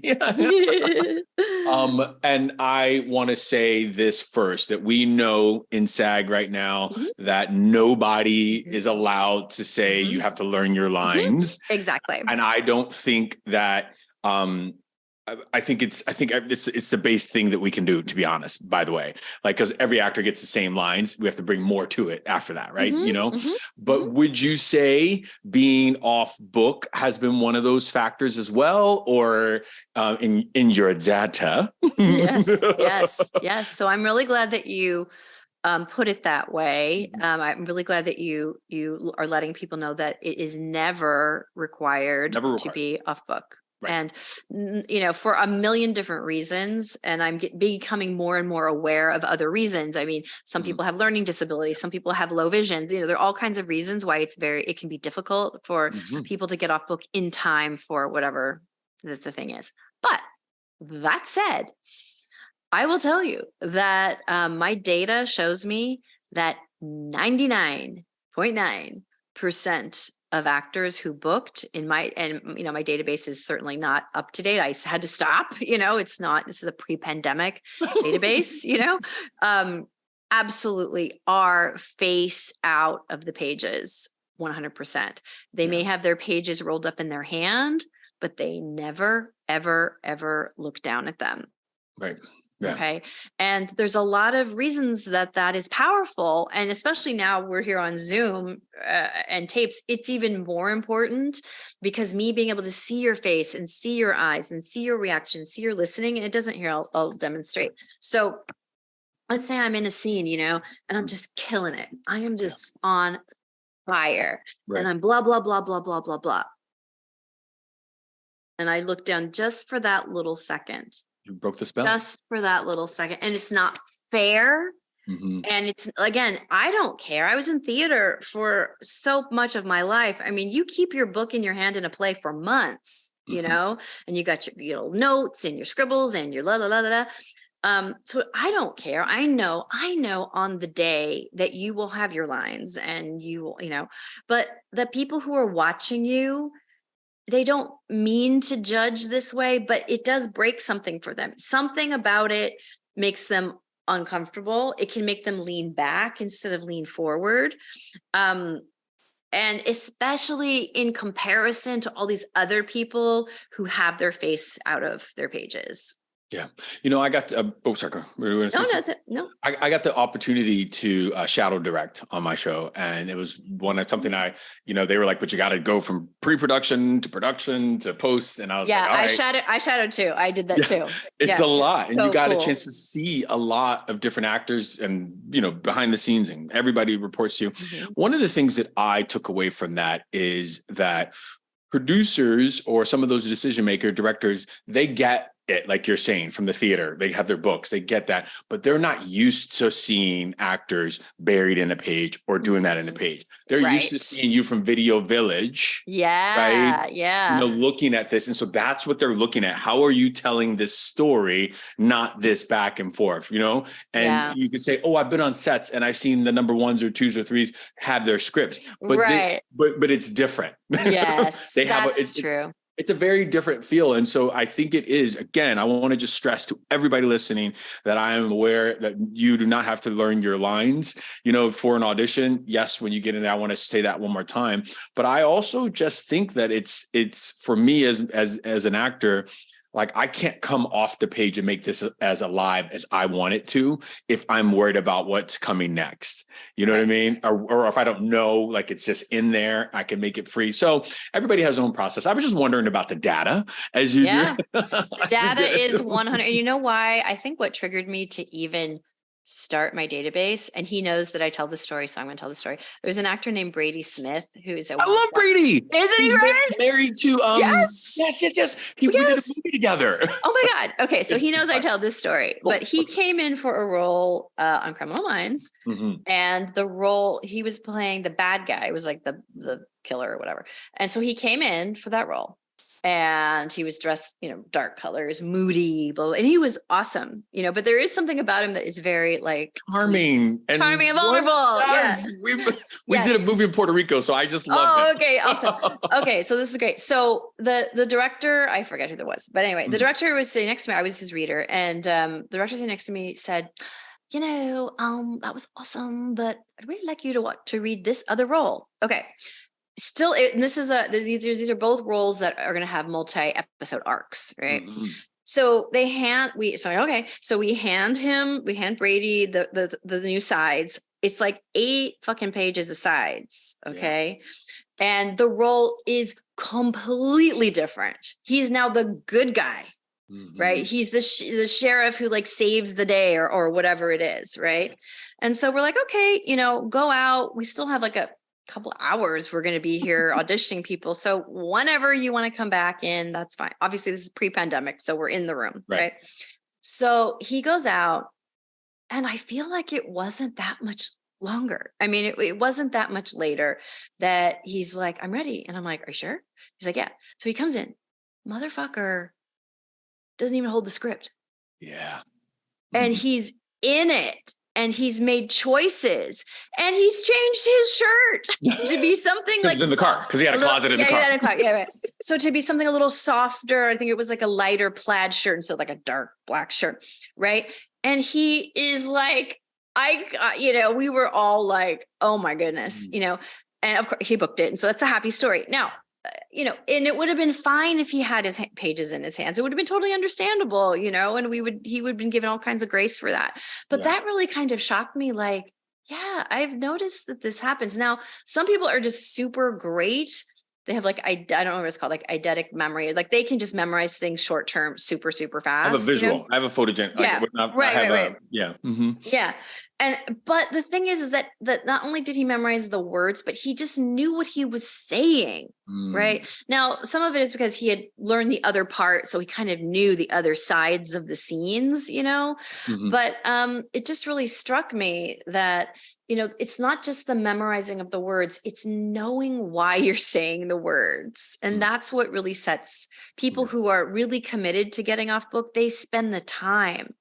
And I want to say this first, that we know in SAG right now that nobody is allowed to say you have to learn your lines. Exactly. And I don't think that I think it's the base thing that we can do, to be honest, by the way, like, because every actor gets the same lines. We have to bring more to it after that. Right. But would you say being off book has been one of those factors as well? Or in your data? Yes. So I'm really glad that you put it that way. I'm really glad that you are letting people know that it is never required to be off book. Right. And, for a million different reasons, and I'm becoming more and more aware of other reasons. I mean, some people have learning disabilities, some people have low vision, there are all kinds of reasons why it can be difficult for people to get off book in time for whatever the thing is. But that said, I will tell you that my data shows me that 99.9% of actors who booked my database is certainly not up to date. I had to stop, this is a pre-pandemic database, absolutely are face out of the pages 100%. They may have their pages rolled up in their hand, but they never, ever, ever look down at them. Right. Yeah. Okay. And there's a lot of reasons that is powerful. And especially now we're here on Zoom and tapes, it's even more important because me being able to see your face and see your eyes and see your reaction, see your listening, and it doesn't here, I'll demonstrate. So let's say I'm in a scene, and I'm just killing it. I am just on fire and I'm blah, blah, blah, blah, blah, blah, blah. And I look down just for that little second. You broke the spell. Just for that little second. And it's not fair. And it's, again, I don't care. I was in theater for so much of my life. I mean, you keep your book in your hand in a play for months, and you got your notes and your scribbles and your la la la la. So I don't care. I know on the day that you will have your lines and you will, but the people who are watching you, they don't mean to judge this way, but it does break something for them. Something about it makes them uncomfortable. It can make them lean back instead of lean forward. And especially in comparison to all these other people who have their face out of their pages. Yeah. I got sorry. No. I got the opportunity to shadow direct on my show. And it was something they were like, but you got to go from pre-production to production to post. And I was like, all right. I shadowed too. I did that too. It's a lot. And you got a chance to see a lot of different actors and, behind the scenes, and everybody reports to you. One of the things that I took away from that is that producers or some of those decision maker directors, they get it, like you're saying, from the theater. They have their books, they get that, but they're not used to seeing actors buried in a page or doing that in a page. They're used to seeing you from Video Village. Yeah. Right. Yeah. Looking at this. And so that's what they're looking at. How are you telling this story, not this back and forth, and you can say, oh, I've been on sets and I've seen the number 1s or 2s or 3s have their scripts, but but it's different. Yes, that's true. It's a very different feel. And so I think it is, again, I want to just stress to everybody listening that I am aware that you do not have to learn your lines, for an audition. Yes, when you get in there, I want to say that one more time. But I also just think that it's for me as an actor, like I can't come off the page and make this as alive as I want it to if I'm worried about what's coming next. You know what I mean? Or if I don't know, like it's just in there, I can make it free. So everybody has their own process. I was just wondering about the data as you do. The data is 100. You know why? I think what triggered me to even start my database, and he knows that I tell the story, so I'm going to tell the story. There's an actor named Brady Smith who is I love Brady. Isn't he great? Married to yes. We did a movie together. Oh my God. Okay, so he knows I tell this story, but he came in for a role on Criminal Minds, and the role he was playing the bad guy. It was like the killer or whatever, and so he came in for that role. And he was dressed, dark colors, moody, blah, blah, and he was awesome, but there is something about him that is very like charming and vulnerable. Yes. We did a movie in Puerto Rico, so I just loved it. Okay, awesome. Okay, so this is great. So the director, I forget who that was, but anyway, the director was sitting next to me. I was his reader, and the director sitting next to me said, that was awesome, but I'd really like you to read this other role. Okay. Still, these are both roles that are going to have multi-episode arcs, right? So we hand Brady the new sides. It's like 8 fucking pages of sides. Okay. Yeah. And the role is completely different. He's now the good guy, right? He's the sheriff who like saves the day or whatever it is. Right. And so we're like, okay, go out. We still have like a couple hours we're going to be here auditioning people, so whenever you want to come back in, that's fine. Obviously this is pre-pandemic, so we're in the room, right? So he goes out, and I feel like it wasn't that much longer. I mean, it wasn't that much later that he's like, I'm ready. And I'm like, are you sure? He's like, yeah. So he comes in, motherfucker doesn't even hold the script. Yeah. And he's in it. And he's made choices, and he's changed his shirt to be something like in the car, because he had a closet in the car. Yeah, right. So to be something a little softer, I think it was like a lighter plaid shirt instead of like a dark black shirt, right? And he is like, we were all like, oh my goodness, and of course he booked it, and so that's a happy story. Now, and it would have been fine if he had his pages in his hands. It would have been totally understandable, and he would have been given all kinds of grace for that. But that really kind of shocked me. Like, yeah, I've noticed that this happens. Now, some people are just super great. They have like, I don't know what it's called, like eidetic memory. Like they can just memorize things short term, super, super fast. I have a visual. I have a photogen. Yeah. Right. Yeah. Yeah. But the thing is that not only did he memorize the words, but he just knew what he was saying. Right. Now, some of it is because he had learned the other part. So he kind of knew the other sides of the scenes, but it just really struck me that, it's not just the memorizing of the words, it's knowing why you're saying the words. And that's what really sets people who are really committed to getting off book. They spend the time.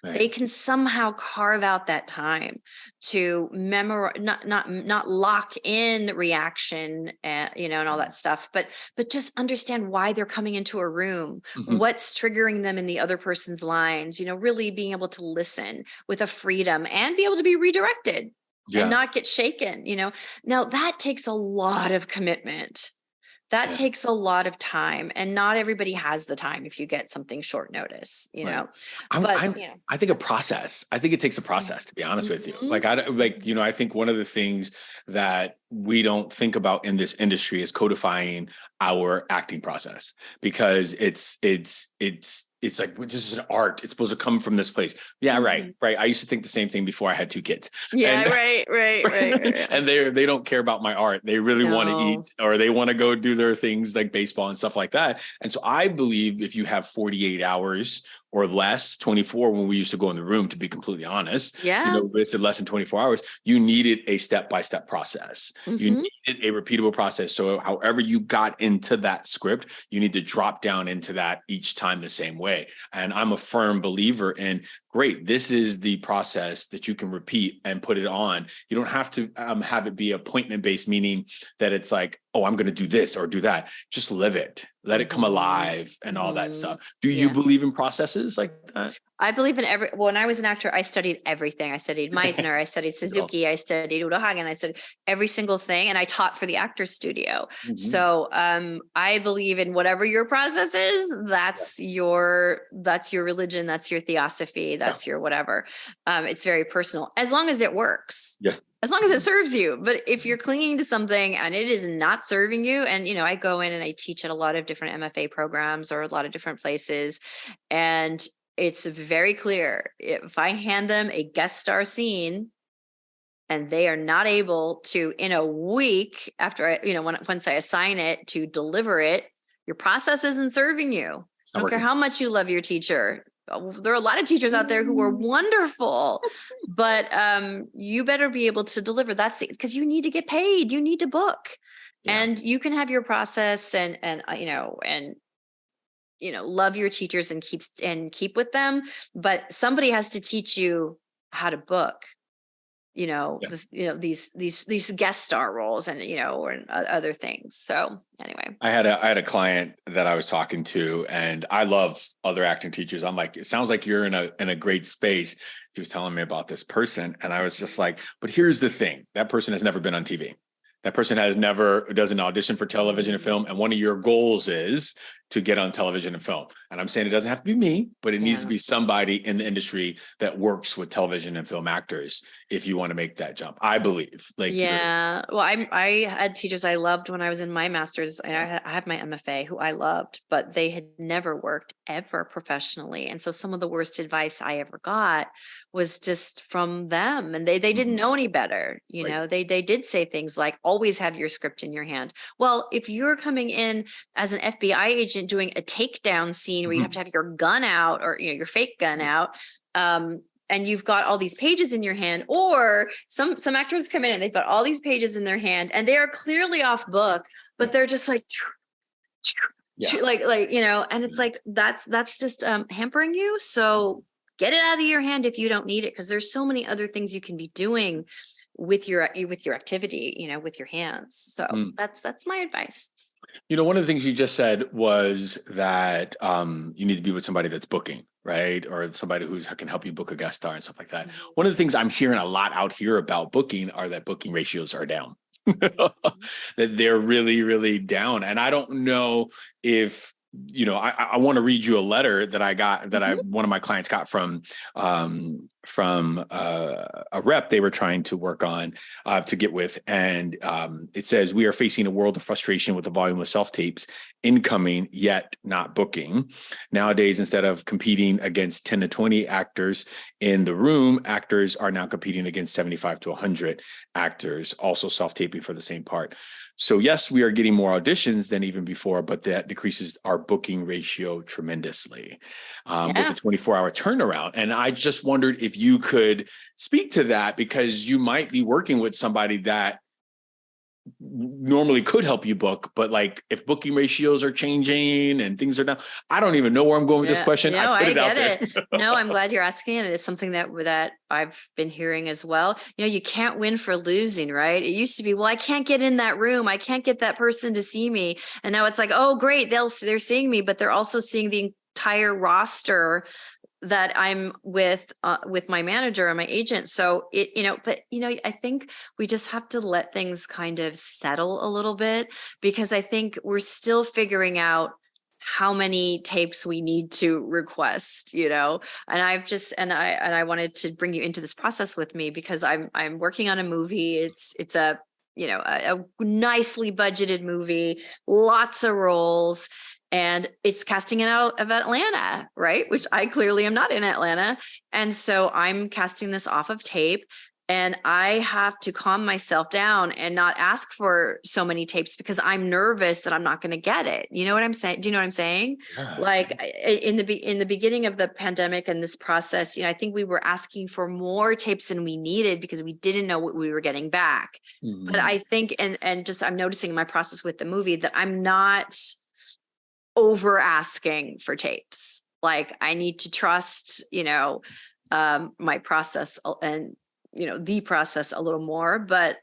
Right. They can somehow carve out that time to memorize, not lock in reaction, and all that stuff, but just understand why they're coming into a room, what's triggering them in the other person's lines, really being able to listen with a freedom and be able to be redirected and not get shaken, Now that takes a lot of commitment. That takes a lot of time, and not everybody has the time if you get something short notice, I think a process. I think it takes a process, to be honest with you. I think one of the things that we don't think about in this industry is codifying our acting process, because it's like, this is an art. It's supposed to come from this place. Yeah, right. I used to think the same thing before I had 2 kids. Yeah, and, right. And they don't care about my art. They really want to eat, or they want to go do their things like baseball and stuff like that. And so I believe if you have 48 hours or less, 24 when we used to go in the room, to be completely honest, it's less than 24 hours, you needed a step-by-step process. You needed a repeatable process. So however you got into that script, you need to drop down into that each time the same way. And I'm a firm believer in, great, this is the process that you can repeat and put it on. You don't have to have it be appointment-based, meaning that it's like, oh, I'm going to do this or do that. Just live it. Let it come alive and all that stuff. Do you believe in processes like that? I believe in when I was an actor, I studied everything. I studied Meisner, I studied Suzuki, I studied Udo Hagen, I studied every single thing. And I taught for the Actors Studio. So I believe in whatever your process is, that's your religion, that's your theosophy, that's your whatever. It's very personal, as long as it works. Yeah. As long as it serves you. But if you're clinging to something and it is not serving you, and, I go in and I teach at a lot of different MFA programs or a lot of different places, and it's very clear, if I hand them a guest star scene and they are not able to, in a week after once I assign it, to deliver it, your process isn't serving you. I don't care how much you love your teacher. There are a lot of teachers out there who are wonderful, but you better be able to deliver. That's because you need to get paid. You need to book, and you can have your process and love your teachers and keep with them. But somebody has to teach you how to book. These guest star roles and or other things. So anyway, I had a client that I was talking to, and I love other acting teachers. I'm like, it sounds like you're in a great space. He was telling me about this person, and I was just like, but here's the thing: that person has never been on TV. That person doesn't audition for television and film. And one of your goals is to get on television and film. And I'm saying it doesn't have to be me, but it needs to be somebody in the industry that works with television and film actors if you want to make that jump. I believe. Like, yeah. Well, I had teachers I loved when I was in my master's, and I had my MFA who I loved, but they had never worked ever professionally. And so some of the worst advice I ever got was just from them. And they didn't know any better. You know, they did say things like, always have your script in your hand. Well, if you're coming in as an FBI agent doing a takedown scene where you have to have your gun out, or, you know, your fake gun out, and you've got all these pages in your hand, or some actors come in and they've got all these pages in their hand and they are clearly off book, but they're just like, like, you know, and it's like, that's just hampering you. So get it out of your hand if you don't need it, because there's so many other things you can be doing with your activity, you know, with your hands. So that's my advice. You know, one of the things you just said was that you need to be with somebody that's booking, right? Or somebody who can help you book a guest star and stuff like that. One of the things I'm hearing a lot out here about booking are that booking ratios are down. That they're really, really down. And I don't know if, you know, I want to read you a letter that I got, that one of my clients got from a rep they were trying to work on to get with. And it says, we are facing a world of frustration with the volume of self-tapes incoming, yet not booking. Nowadays, instead of competing against 10 to 20 actors in the room, actors are now competing against 75 to 100 actors, also self-taping for the same part. So yes, we are getting more auditions than even before, but that decreases our booking ratio tremendously with a 24-hour turnaround. And I just wondered if you could speak to that, because you might be working with somebody that normally could help you book, but like if booking ratios are changing and things are down, I don't even know where I'm going with this question. No, I put it out get there. it. No, I'm glad you're asking it. It's something that I've been hearing as well. You know, you can't win for losing, right? It used to be, well, I can't get in that room, I can't get that person to see me, and now it's like, oh, great, they're seeing me, but they're also seeing the entire roster that I'm with my manager and my agent. So it, you know, but you know, I think we just have to let things kind of settle a little bit, because I think we're still figuring out how many tapes we need to request, you know. And I wanted to bring you into this process with me, because I'm working on a movie. It's a, you know, a nicely budgeted movie, lots of roles. And it's casting it out of Atlanta, right? Which I clearly am not in Atlanta. And so I'm casting this off of tape, and I have to calm myself down and not ask for so many tapes, because I'm nervous that I'm not going to get it. You know what I'm saying? Do you know what I'm saying? Yeah. Like in the beginning of the pandemic and this process, you know, I think we were asking for more tapes than we needed because we didn't know what we were getting back. But I think, and just I'm noticing in my process with the movie that I'm not over asking for tapes. Like I need to trust, you know, my process and, you know, the process a little more. But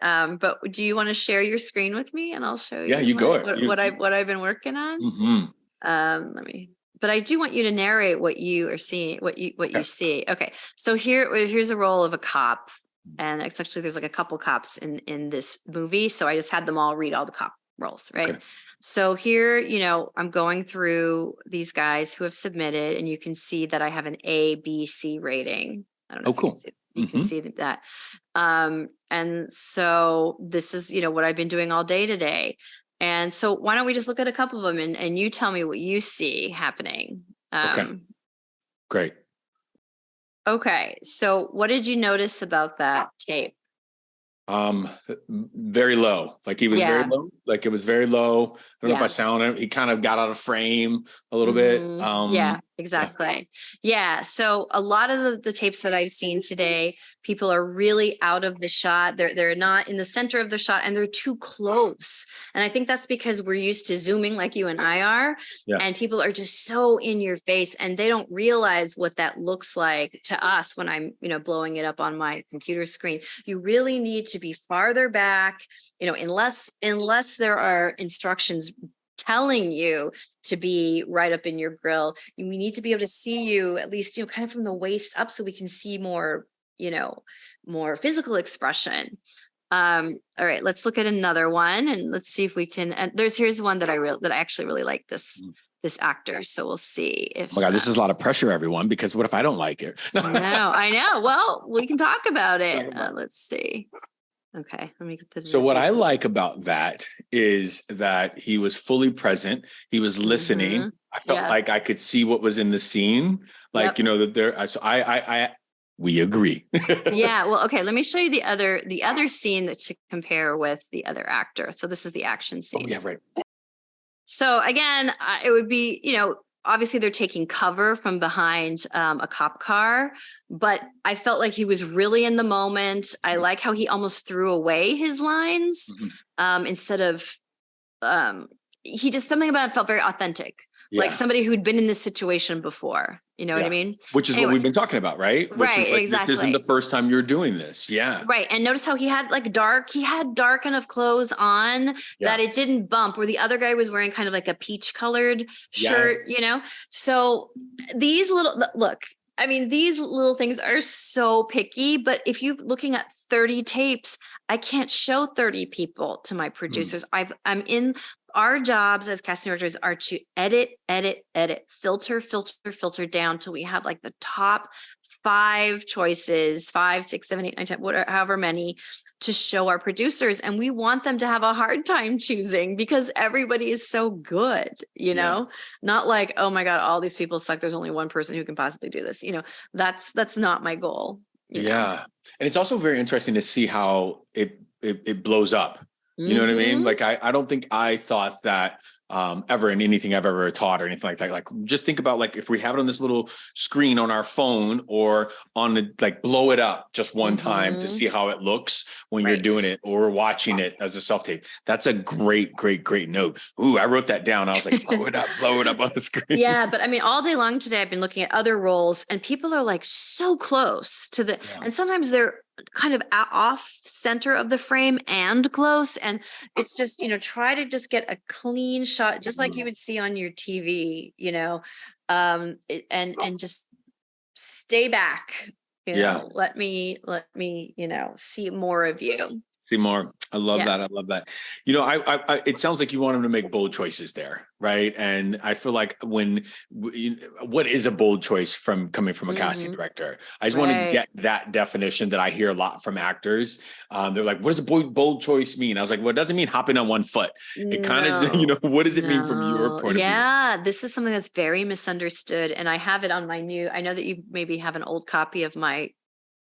do you want to share your screen with me, and I'll show you? Yeah, you go ahead. What I've been working on. But I do want you to narrate what you are seeing, what you see. Okay, so here's a role of a cop, and it's actually, there's like a couple cops in this movie, so I just had them all read all the cop roles, right? Okay. So here, you know, I'm going through these guys who have submitted, and you can see that I have an A, B, C rating. I don't know. Cool. You can see that. And so this is, you know, what I've been doing all day today. And so why don't we just look at a couple of them, and you tell me what you see happening. Okay. Great. Okay. So what did you notice about that tape? Very low. Like he was very low. Like it was very low. I don't know if I sound him. He kind of got out of frame a little bit. Yeah, exactly. Yeah. So a lot of the tapes that I've seen today, people are really out of the shot. They're not in the center of the shot, and they're too close. And I think that's because we're used to zooming like you and I are. Yeah. And people are just so in your face, and they don't realize what that looks like to us when I'm, you know, blowing it up on my computer screen. You really need to be farther back, you know, unless there are instructions telling you to be right up in your grill. We need to be able to see you at least, you know, kind of from the waist up, so we can see more, you know, more physical expression. All right, let's look at another one, and let's see if we can. And here's one that I actually really like this this actor. So we'll see if. Oh my God, this is a lot of pressure, everyone, because what if I don't like it? I know. Well, we can talk about it. Let's see. Okay, let me get this. So what I like about that is that he was fully present. He was listening. I felt like I could see what was in the scene. Like, that there, so we agree. Yeah. Well, okay. Let me show you the other scene that to compare with the other actor. So this is the action scene. Oh, yeah, right. So again, it would be, obviously they're taking cover from behind a cop car, but I felt like he was really in the moment. I like how he almost threw away his lines instead of, he just, something about it felt very authentic. Like somebody who'd been in this situation before, you know what I mean? Which is what we've been talking about, right? Which is like, exactly. This isn't the first time you're doing this. Yeah. Right. And notice how he had dark enough clothes on that it didn't bump, where the other guy was wearing kind of like a peach colored shirt, So these these little things are so picky, but if you're looking at 30 tapes, I can't show 30 people to my producers. Our jobs as casting directors are to edit, filter down till we have like the top 5 choices, 5, 6, 7, 8, 9, 10, whatever, however many, to show our producers. And we want them to have a hard time choosing because everybody is so good, not like, oh my God, all these people suck. There's only one person who can possibly do this. That's not my goal. And it's also very interesting to see how it blows up. You know what I mean? Like, I don't think I thought that ever in anything I've ever taught or anything like that. Like, just think about like if we have it on this little screen on our phone or on the, like, blow it up just one time to see how it looks when you're doing it or watching it as a self-tape. That's a great note. Ooh, I wrote that down. I was like, blow it up on the screen. Yeah. But I mean, all day long today, I've been looking at other roles and people are like so close to the, and sometimes they're kind of off center of the frame and close. And it's just, try to just get a clean shot, just like you would see on your TV, and just stay back, let me, see more of you. See more. I love that. I love that. It sounds like you want him to make bold choices there, right? And I feel like what is a bold choice coming from a casting director? I just want to get that definition that I hear a lot from actors. They're like, what does a bold choice mean? I was like, well, it doesn't mean hopping on one foot. It kind of, what does it mean from your point of view? Yeah, this is something that's very misunderstood. And I have it on I know that you maybe have an old copy of my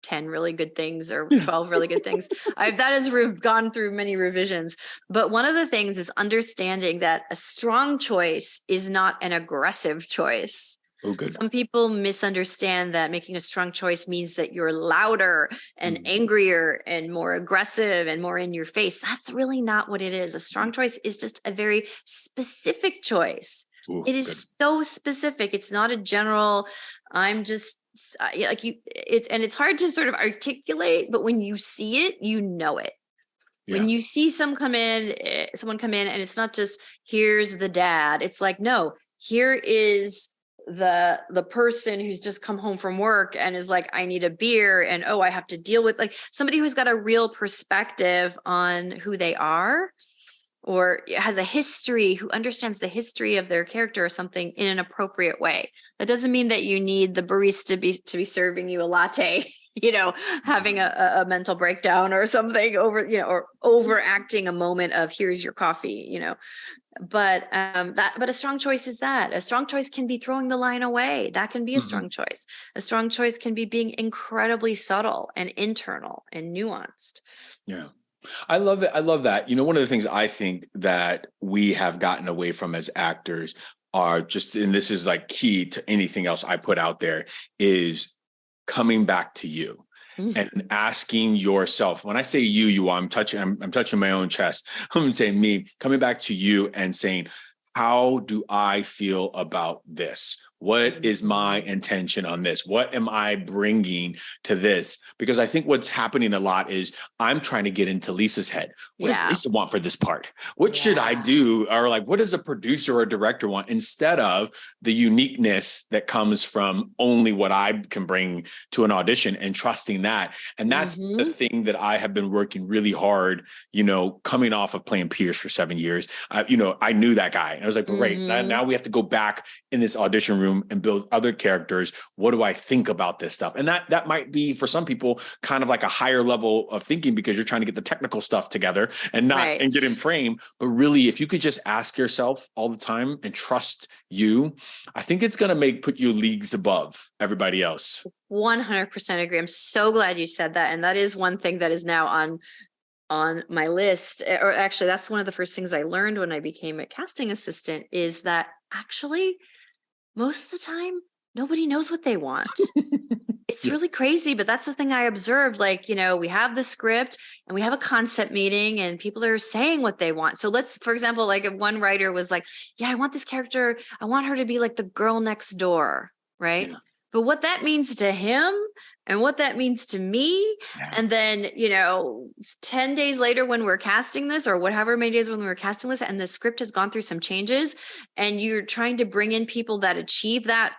10 really good things or 12 really good things. That has gone through many revisions. But one of the things is understanding that a strong choice is not an aggressive choice. Oh, good. Some people misunderstand that making a strong choice means that you're louder and angrier and more aggressive and more in your face. That's really not what it is. A strong choice is just a very specific choice. Ooh, it is so specific. It's not a general, I'm just it's hard to sort of articulate, but when you see it, you know it. When you see someone come in and it's not just, here's the dad. It's like, no, here is the person who's just come home from work and is like, I need a beer. And, I have to deal with, like, somebody who's got a real perspective on who they are, or has a history, who understands the history of their character or something in an appropriate way. That doesn't mean that you need the barista to be serving you a latte, having a mental breakdown or something or overacting a moment of, here's your coffee, But a strong choice is that. A strong choice can be throwing the line away. That can be a strong choice. A strong choice can be being incredibly subtle and internal and nuanced. Yeah. I love it. I love that. One of the things I think that we have gotten away from as actors are just, and this is like key to anything else I put out there, is coming back to you and asking yourself. When I say you, I'm touching my own chest. I'm saying me, coming back to you and saying, how do I feel about this? What is my intention on this? What am I bringing to this? Because I think what's happening a lot is I'm trying to get into Lisa's head. What does Lisa want for this part? What should I do? Or like, what does a producer or director want, instead of the uniqueness that comes from only what I can bring to an audition and trusting that. And that's the thing that I have been working really hard, coming off of playing Pierce for 7 years. I knew that guy and I was like, great. Now we have to go back in this audition room and build other characters. What do I think about this stuff? And that might be for some people kind of like a higher level of thinking, because you're trying to get the technical stuff together and and get in frame. But really, if you could just ask yourself all the time and trust you, I think it's going to put you leagues above everybody else. 100% agree. I'm so glad you said that. And that is one thing that is now on my list, or actually that's one of the first things I learned when I became a casting assistant, is that actually most of the time nobody knows what they want. It's really crazy, but that's the thing I observed. Like, we have the script and we have a concept meeting and people are saying what they want. So for example, like if one writer was like, yeah, I want this character, I want her to be like the girl next door, right? Yeah. But what that means to him and what that means to me. Yeah. And then, 10 days later when we're casting this, or whatever many days when we were casting this, and the script has gone through some changes and you're trying to bring in people that achieve that,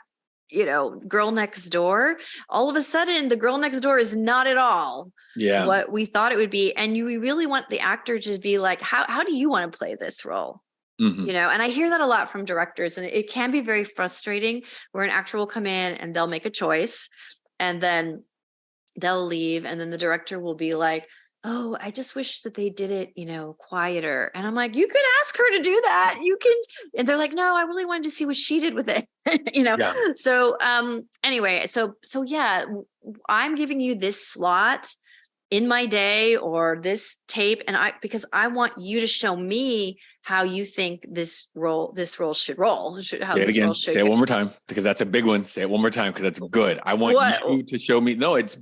girl next door, all of a sudden the girl next door is not at all what we thought it would be. And we really want the actor to be like, how do you want to play this role? And I hear that a lot from directors, and it can be very frustrating where an actor will come in and they'll make a choice and then they'll leave. And then the director will be like, oh, I just wish that they did it, quieter. And I'm like, you could ask her to do that. You can. And they're like, no, I really wanted to see what she did with it. So anyway, so yeah, I'm giving you this slot in my day or this tape. And because I want you to show me how you think this role should roll. Say it again. Say it one more time, because that's a big one. Say it one more time, because that's good. I want you to show me. No, it's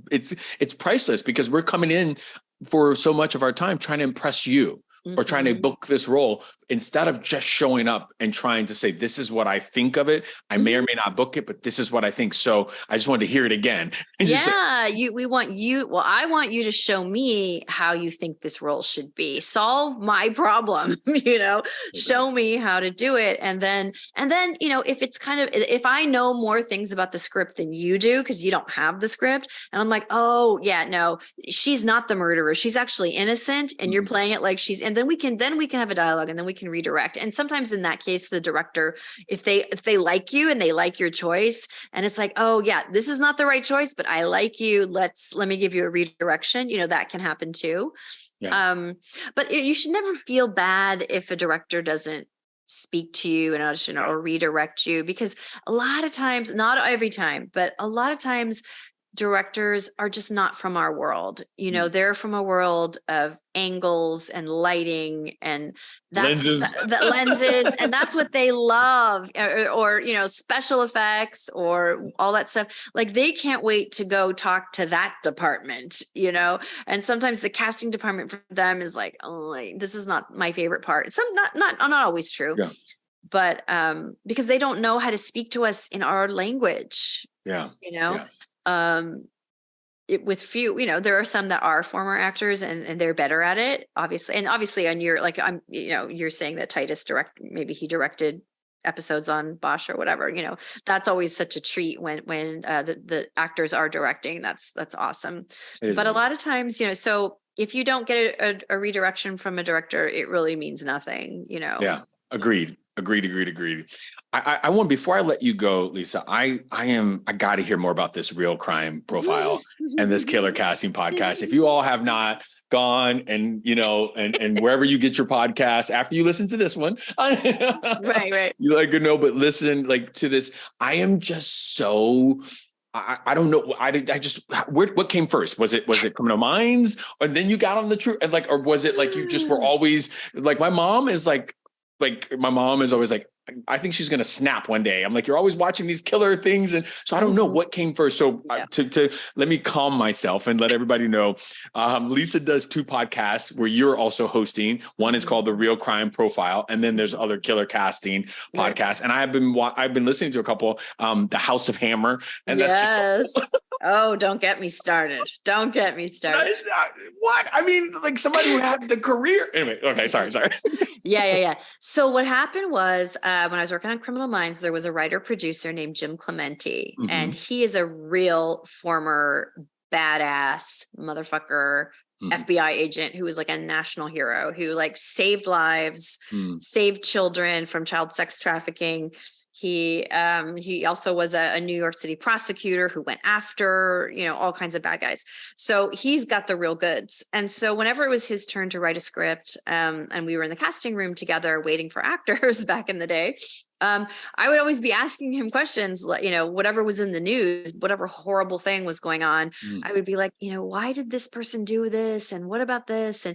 priceless, because we're coming in for so much of our time trying to impress you. Or trying to book this role, instead of just showing up and trying to say, this is what I think of it. I may or may not book it, but this is what I think. So I just wanted to hear it again. I want you to show me how you think this role should be. Solve my problem, show me how to do it. And then, if it's if I know more things about the script than you do, because you don't have the script, and I'm like, oh yeah, no, she's not the murderer. She's actually innocent. And you're playing it like she's, and then we can have a dialogue, and then we can redirect. And sometimes in that case, the director, if they like you and they like your choice, and it's like, oh yeah, this is not the right choice, but I like you. Let me give you a redirection. That can happen too. Yeah. But you should never feel bad if a director doesn't speak to you in an audition or redirect you, because a lot of times, not every time, but a lot of times, directors are just not from our world. They're from a world of angles and lighting and lenses, and that's what they love, or special effects or all that stuff. Like, they can't wait to go talk to that department, and sometimes the casting department for them is like, oh, this is not my favorite part. Some not always true. Yeah. But because they don't know how to speak to us in our language. Yeah. With few, there are some that are former actors and they're better at it, obviously. And obviously on your, like, you're saying that Titus maybe he directed episodes on Bosch or whatever, that's always such a treat when the actors are directing. That's awesome. But a lot of times, so if you don't get a redirection from a director, it really means nothing, Yeah. Agreed. I want, before I let you go, Lisa, I got to hear more about this Real Crime Profile and this Killer Casting podcast. If you all have not gone and wherever you get your podcast after you listen to this one, right. You but listen to this. I am just so, I don't know. I just, what came first? Was it Criminal Minds, and then you got on the truth, and or was it you just were always my mom is my mom is always like, I think she's going to snap one day. I'm like, you're always watching these killer things. And so I don't know what came first. So to let me calm myself and let everybody know, Lisa does 2 podcasts where you're also hosting. One is called The Real Crime Profile. And then there's other killer casting podcasts. And I've been listening to a couple, The House of Hammer. And that's just Oh, don't get me started. Don't get me started. What? I mean, like somebody who had the career. Anyway, okay, sorry. Yeah. So what happened was when I was working on Criminal Minds, there was a writer-producer named Jim Clementi, and he is a real former badass motherfucker FBI agent who was like a national hero who like saved lives, saved children from child sex trafficking. He also was a New York City prosecutor who went after, all kinds of bad guys. So he's got the real goods. And so whenever it was his turn to write a script, and we were in the casting room together waiting for actors back in the day, I would always be asking him questions, like, whatever was in the news, whatever horrible thing was going on. I would be like, why did this person do this? And what about this?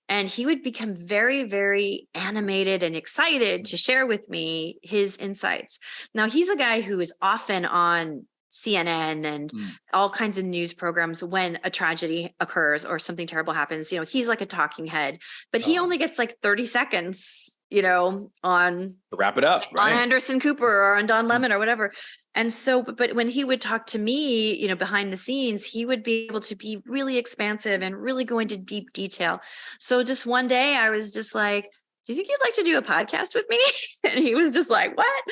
And he would become very, very animated and excited to share with me his insights. Now, he's a guy who is often on CNN and all kinds of news programs when a tragedy occurs or something terrible happens. He's like a talking head, but he only gets like 30 seconds on to wrap it up, right? On Anderson Cooper or on Don Lemon or whatever. And so, but when he would talk to me, behind the scenes, he would be able to be really expansive and really go into deep detail. So just one day I was just like, do you think you'd like to do a podcast with me? And he was just like, what?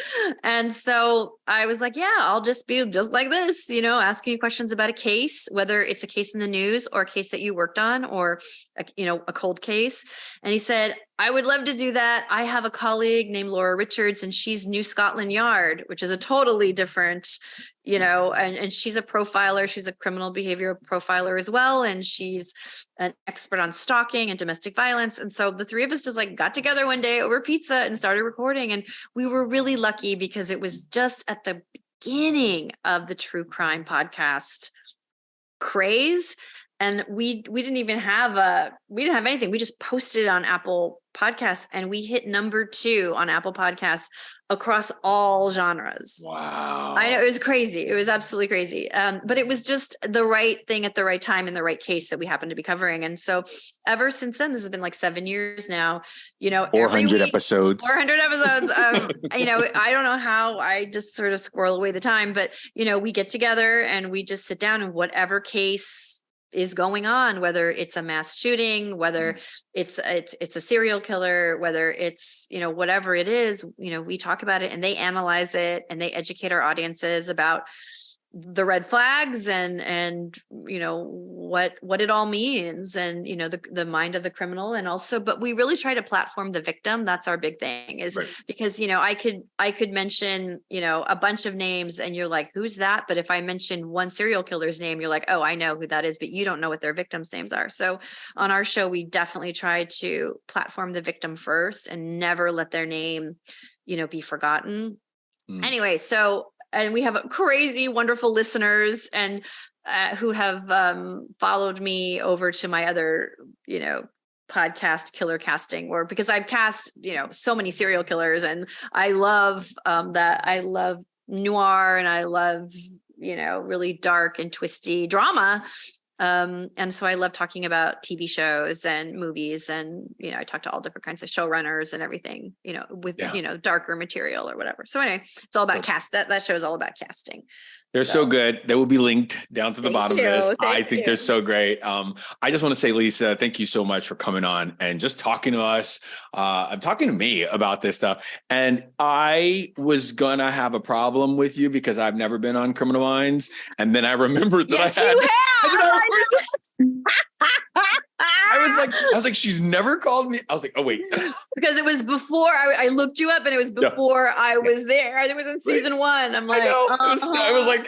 And so I was like, yeah, I'll just be just like this, asking you questions about a case, whether it's a case in the news or a case that you worked on or, a cold case. And he said, I would love to do that. I have a colleague named Laura Richards, and she's New Scotland Yard, which is a totally different, and she's a profiler. She's a criminal behavior profiler as well. And she's an expert on stalking and domestic violence. And so the 3 of us just like got together one day over pizza and started recording. And we were really lucky because it was just at the beginning of the true crime podcast craze. And we didn't even have anything. We just posted on Apple Podcasts, and we hit number 2 on Apple Podcasts across all genres. Wow. I know, it was crazy. It was absolutely crazy. But it was just the right thing at the right time in the right case that we happened to be covering. And so ever since then, this has been like 7 years now, 400 episodes. 400 episodes. I don't know how I just sort of squirrel away the time, but, we get together and we just sit down, and whatever case is going on, whether it's a mass shooting, whether it's a serial killer, whether it's, whatever it is, we talk about it and they analyze it and they educate our audiences about the red flags and what it all means, and the mind of the criminal. And also, but we really try to platform the victim. That's our big thing, is right. Because I could mention a bunch of names and you're like, who's that? But if I mention one serial killer's name, you're like, oh, I know who that is, but you don't know what their victims' names are. So on our show, we definitely try to platform the victim first and never let their name be forgotten. Anyway, so, and we have crazy, wonderful listeners and who have followed me over to my other, podcast, Killer Casting, or because I've cast, so many serial killers, and I love that. I love noir, and I love, really dark and twisty drama. And so I love talking about TV shows and movies, and, I talk to all different kinds of showrunners and everything, with, darker material or whatever. So anyway, it's all about cast. That show is all about casting. They're so good. They will be linked down to the bottom of this. I think they're so great. I just want to say, Lisa, thank you so much for coming on and just talking to us. I'm talking to me about this stuff. And I was going to have a problem with you because I've never been on Criminal Minds. And then I remembered that yes, I had. You have. I was like, she's never called me. I was like, oh, wait. Because it was before I looked you up, and it was before I was there. It was in season 1. I'm like, I was like,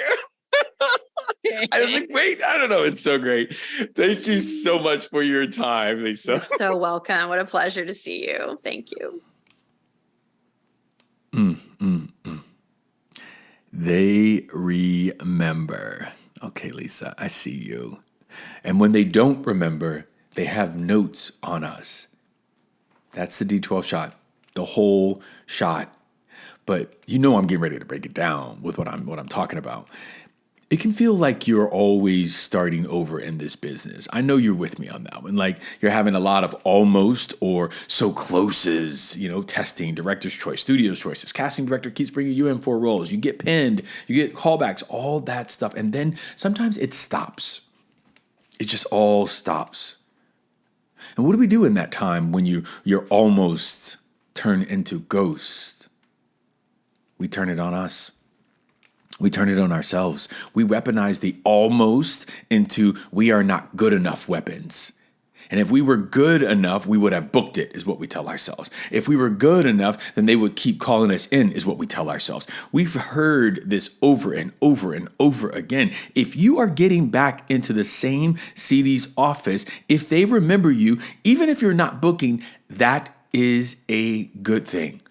I was like, wait, I don't know. It's so great. Thank you so much for your time, Lisa. You're so welcome. What a pleasure to see you. Thank you. They remember. Okay, Lisa, I see you. And when they don't remember, they have notes on us. That's the D12 shot, the whole shot. but you know I'm getting ready to break it down with what I'm talking about. It can feel like you're always starting over in this business. I know you're with me on that one. Like you're having a lot of almost or so closes, testing, director's choice, studio's choices. Casting director keeps bringing you in for roles. You get pinned, you get callbacks, all that stuff. And then sometimes it stops. It just all stops. And what do we do in that time when you're almost turned into ghost? We turn it on us. We turn it on ourselves. We weaponize the almost into we are not good enough weapons. And if we were good enough, we would have booked it, is what we tell ourselves. If we were good enough, then they would keep calling us in, is what we tell ourselves. We've heard this over and over and over again. If you are getting back into the same CD's office, if they remember you, even if you're not booking, that is a good thing.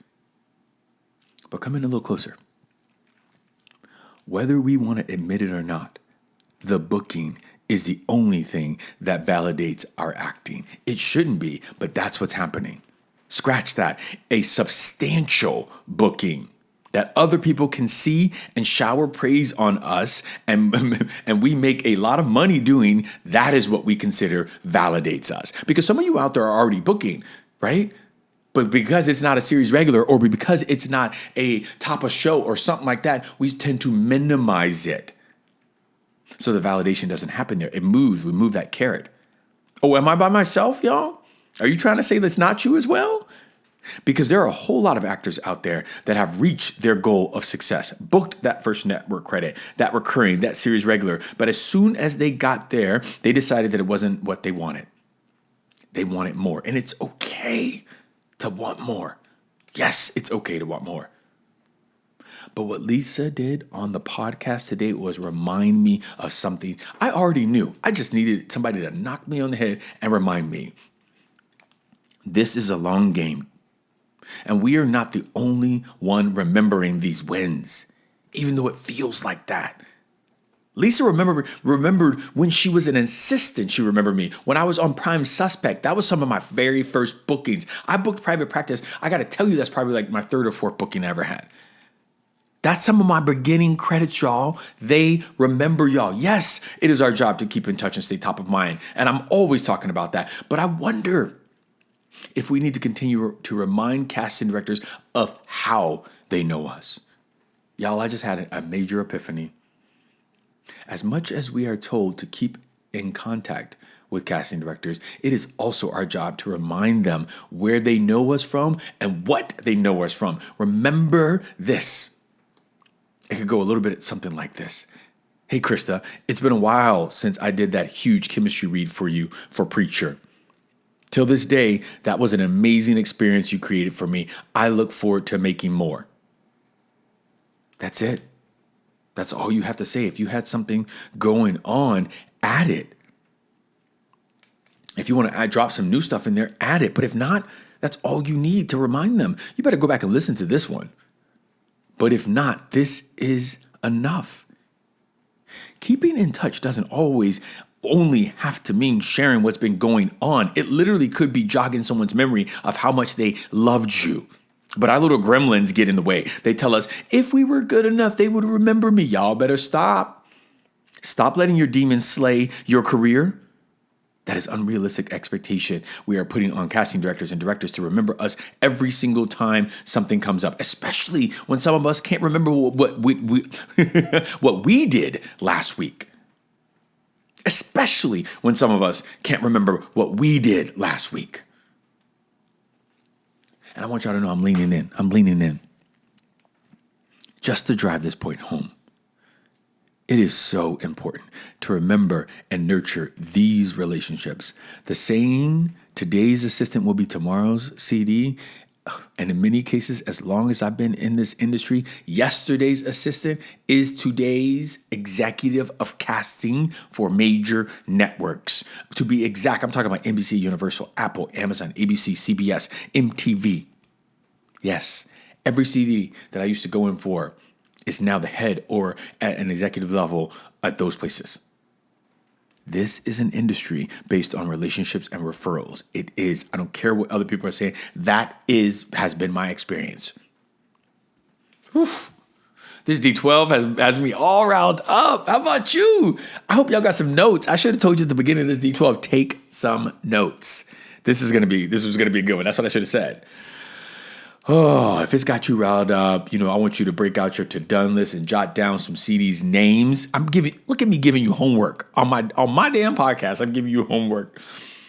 But come in a little closer. Whether we want to admit it or not, the booking is the only thing that validates our acting. It shouldn't be, but that's what's happening. Scratch that. A substantial booking that other people can see and shower praise on us and we make a lot of money doing, that is what we consider validates us. Because some of you out there are already booking, right? But because it's not a series regular or because it's not a top of show or something like that, we tend to minimize it. So the validation doesn't happen there. It moves. We move that carrot. Oh, am I by myself, y'all? Are you trying to say that's not you as well? Because there are a whole lot of actors out there that have reached their goal of success, booked that first network credit, that recurring, that series regular. But as soon as they got there, they decided that it wasn't what they wanted. They wanted more. And it's okay to want more. Yes, it's okay to want more. But what Lisa did on the podcast today was remind me of something I already knew. I just needed somebody to knock me on the head and remind me. This is a long game. And we are not the only one remembering these wins, even though it feels like that. Lisa remembered when she was an assistant. She remembered me when I was on Prime Suspect. That was some of my very first bookings. I booked private practice. I got to tell you, that's probably like my third or fourth booking I ever had. That's some of my beginning credits, y'all. They remember y'all. Yes, it is our job to keep in touch and stay top of mind. And I'm always talking about that. But I wonder if we need to continue to remind casting directors of how they know us. Y'all, I just had a major epiphany. As much as we are told to keep in contact with casting directors, it is also our job to remind them where they know us from and what they know us from. Remember this. It could go a little bit something like this. Hey, Krista, it's been a while since I did that huge chemistry read for you for Preacher. Till this day, that was an amazing experience you created for me. I look forward to making more. That's it. That's all you have to say. If you had something going on, add it. If you want to drop some new stuff in there, add it. But if not, that's all you need to remind them. You better go back and listen to this one. But if not, this is enough. Keeping in touch doesn't always only have to mean sharing what's been going on. It literally could be jogging someone's memory of how much they loved you. But our little gremlins get in the way. They tell us, if we were good enough, they would remember me. Y'all better stop. Stop letting your demons slay your career. That is unrealistic expectation we are putting on casting directors and directors to remember us every single time something comes up, especially when some of us can't remember what we did last week. Especially when some of us can't remember what we did last week. And I want y'all to know I'm leaning in. I'm leaning in. Just to drive this point home. It is so important to remember and nurture these relationships. The saying, today's assistant will be tomorrow's CD. And in many cases, as long as I've been in this industry, yesterday's assistant is today's executive of casting for major networks. To be exact, I'm talking about NBC, Universal, Apple, Amazon, ABC, CBS, MTV. Yes, every CD that I used to go in for is now the head or at an executive level at those places. This is an industry based on relationships and referrals. It is. I don't care what other people are saying. That has been my experience. This D12 has me all riled up. How about you? I hope y'all got some notes. I should have told you at the beginning of this D12, take some notes. This was gonna be a good one. That's what I should have said. Oh, if it's got you riled up, I want you to break out your to-done list and jot down some CDs names. Look at me giving you homework on my damn podcast. I'm giving you homework.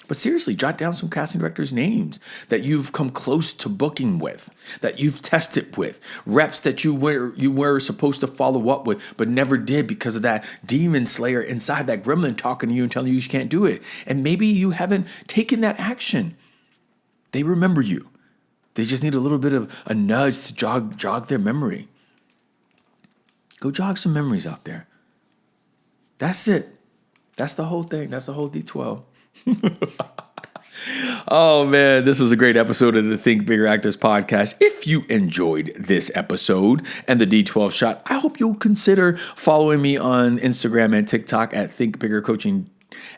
But seriously, jot down some casting directors' names that you've come close to booking with, that you've tested with, reps that you were supposed to follow up with, but never did because of that demon slayer inside, that gremlin talking to you and telling you can't do it. And maybe you haven't taken that action. They remember you. They just need a little bit of a nudge to jog their memory. Go jog some memories out there. That's it. That's the whole thing. That's the whole D12. Oh man, this was a great episode of the Think Bigger Actors podcast. If you enjoyed this episode and the D12 shot, I hope you'll consider following me on Instagram and TikTok at Think Bigger Coaching.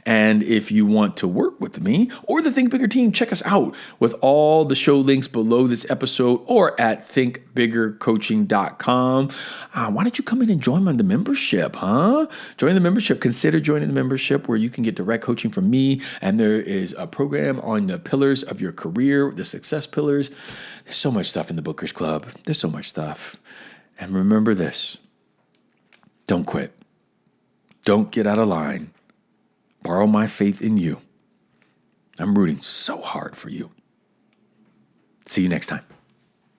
And if you want to work with me or the Think Bigger team, check us out with all the show links below this episode or at thinkbiggercoaching.com. Why don't you come in and join the membership, huh? Join the membership. Consider joining the membership where you can get direct coaching from me. And there is a program on the pillars of your career, the success pillars. There's so much stuff in the Bookers Club. There's so much stuff. And remember this. Don't quit. Don't get out of line. Borrow my faith in you. I'm rooting so hard for you. See you next time.